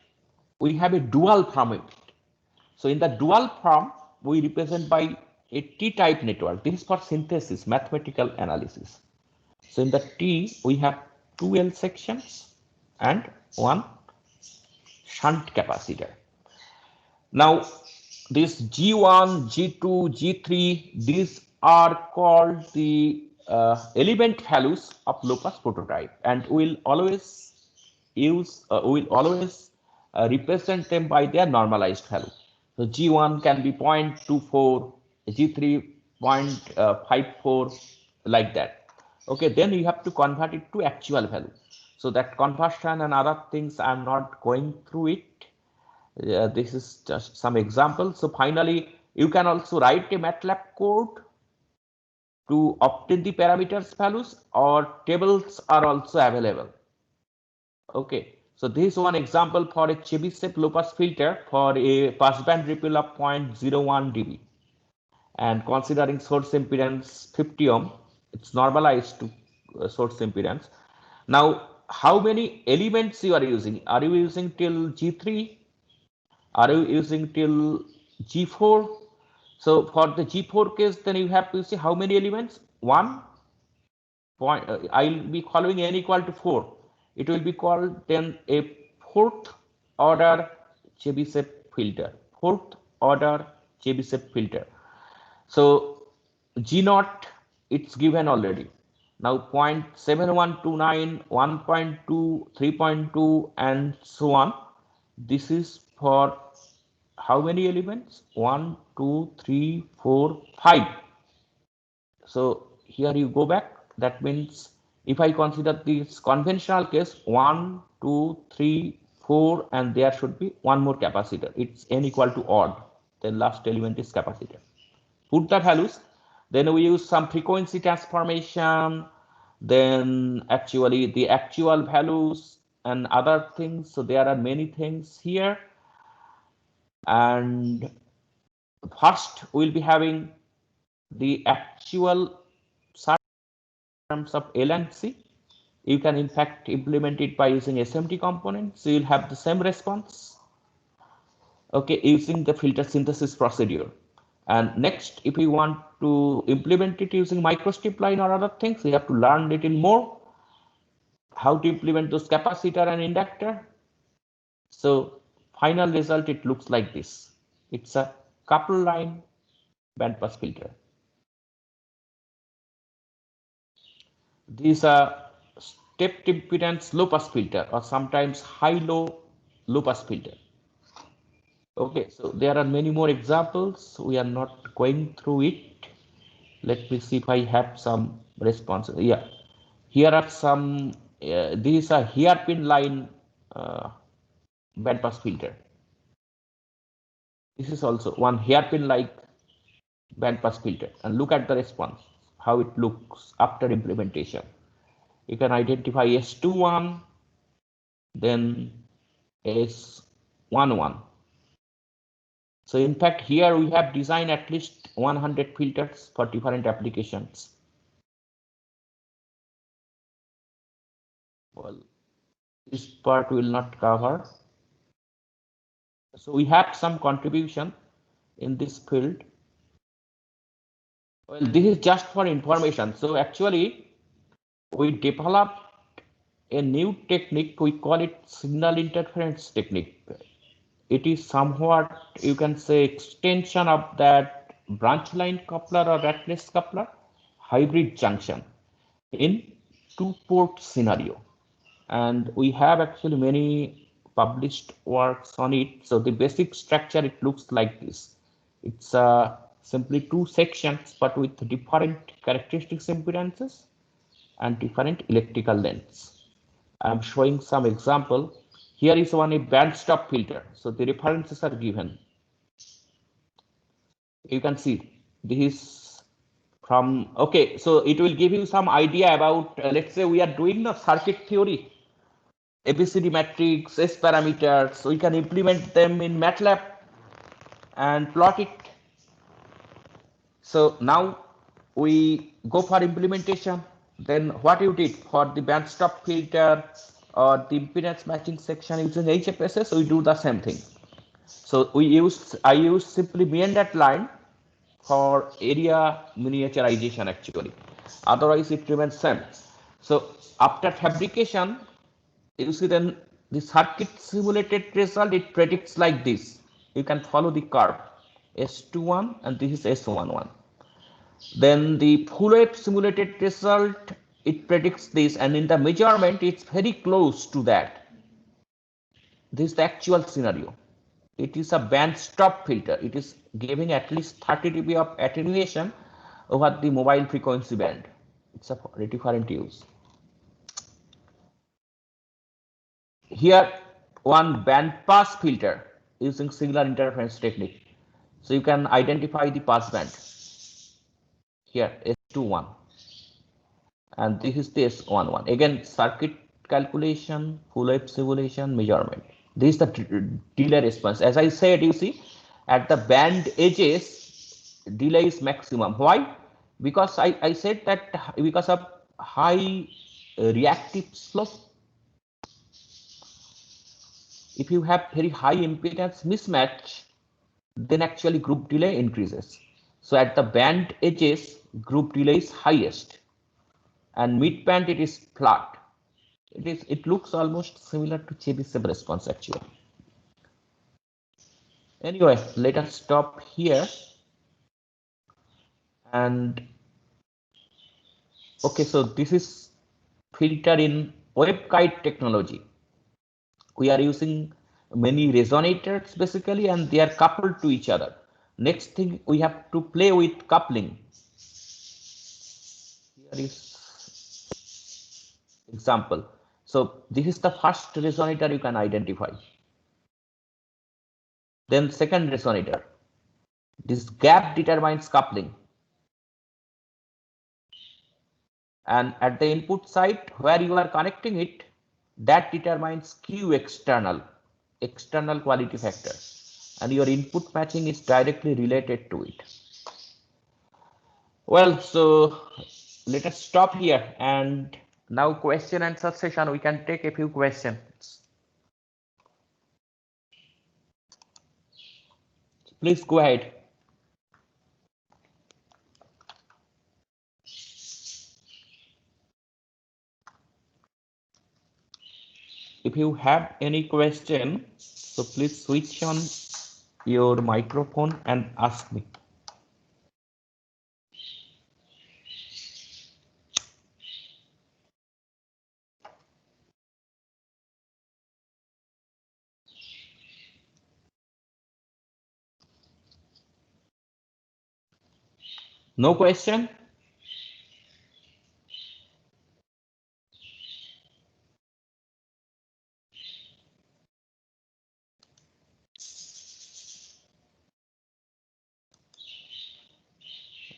We have a dual form. So in the dual form, we represent by a T-type network. This is for synthesis, mathematical analysis. So in the T, we have 2 L sections and one shunt capacitor. Now, this G1, G2, G3, these are called the element values of low-pass prototype, and we'll always use, represent them by their normalized value. So G1 can be 0.24, G3 0.54, like that. Okay, then you have to convert it to actual value. So that conversion and other things, I'm not going through it. This is just some examples. So finally, you can also write a MATLAB code to obtain the parameters values, or tables are also available. Okay, so this is one example for a Chebyshev low-pass filter for a passband ripple of 0.01 dB. And considering source impedance 50 ohm, it's normalized to source impedance. Now, how many elements you are using? Are you using till G3? Are you using till G4? So for the G4 case, then you have to see how many elements. 1 point. I'll be following n equal to 4. It will be called then a fourth order Chebyshev filter. Fourth order Chebyshev filter. So G0, it's given already. Now 0.7129, 1.2, 3.2, and so on. This is for how many elements? 1, 2, 3, 4, 5. So here you go back. That means if I consider this conventional case, 1, 2, 3, 4, and there should be one more capacitor. It's n equal to odd. The last element is capacitor. Put the values. Then we use some frequency transformation. Then actually the actual values and other things. So there are many things here. And first we'll be having the actual terms of L and C. You can in fact implement it by using SMT components. So you'll have the same response. Okay, using the filter synthesis procedure. And next, if you want to implement it using microstrip line or other things, you have to learn little more. how to implement those capacitor and inductor. So final result, it looks like this. It's a couple line bandpass filter. These are stepped impedance low pass filter, or sometimes high-low low pass filter. Okay, so there are many more examples. We are not going through it. Let me see if I have some responses. Yeah, here are some. These are hairpin line bandpass filter. This is also one hairpin like bandpass filter, and look at the response, how it looks after implementation. You can identify S21, then S11. So in fact, here we have designed at least 100 filters for different applications. Well, this part will not cover. So we have some contribution in this field. Well, this is just for information. So actually, we developed a new technique. We call it signal interference technique. It is somewhat, you can say, extension of that branch line coupler or ratless coupler hybrid junction in two-port scenario. And we have actually many published works on it. So the basic structure, it looks like this. It's simply two sections, but with different characteristics impedances and different electrical lengths. I'm showing some example. Here is one a band stop filter. So the references are given. You can see this is from, okay, so it will give you some idea about, let's say we are doing the circuit theory, ABCD matrix, S parameters. We can implement them in MATLAB and plot it. So now we go for implementation. Then what you did for the band stop filter or the impedance matching section using HFSS, we do the same thing. So I used simply meandered line for area miniaturization actually. Otherwise it remains same. So after fabrication, you see then the circuit simulated result, it predicts like this. You can follow the curve S21 and this is S11. Then the full wave simulated result, it predicts this, and in the measurement it's very close to that. This is the actual scenario. It is a band stop filter. It is giving at least 30 dB of attenuation over the mobile frequency band. It's a different use. Here one band pass filter using signal interference technique. So you can identify the pass band. Here S21 and this is the S11. Again circuit calculation, full wave simulation, measurement. This is the delay response. As I said, you see at the band edges delay is maximum. Why? Because I said that because of high reactive slope. If you have very high impedance mismatch, then actually group delay increases. So at the band edges, group delay is highest, and mid band it is flat. It looks almost similar to Chebyshev response actually. Anyway, let us stop here. And okay, so this is filter in waveguide technology. We are using many resonators basically, and they are coupled to each other. Next thing, we have to play with coupling. Here is example. So this is the first resonator you can identify. Then second resonator. This gap determines coupling. And at the input side where you are connecting it, that determines Q external quality factor, and your input matching is directly related to it. Well, so let us stop here, and now question answer session. We can take a few questions. Please go ahead. if you have any question, so please switch on your microphone and ask me. No question?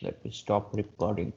Let me stop recording.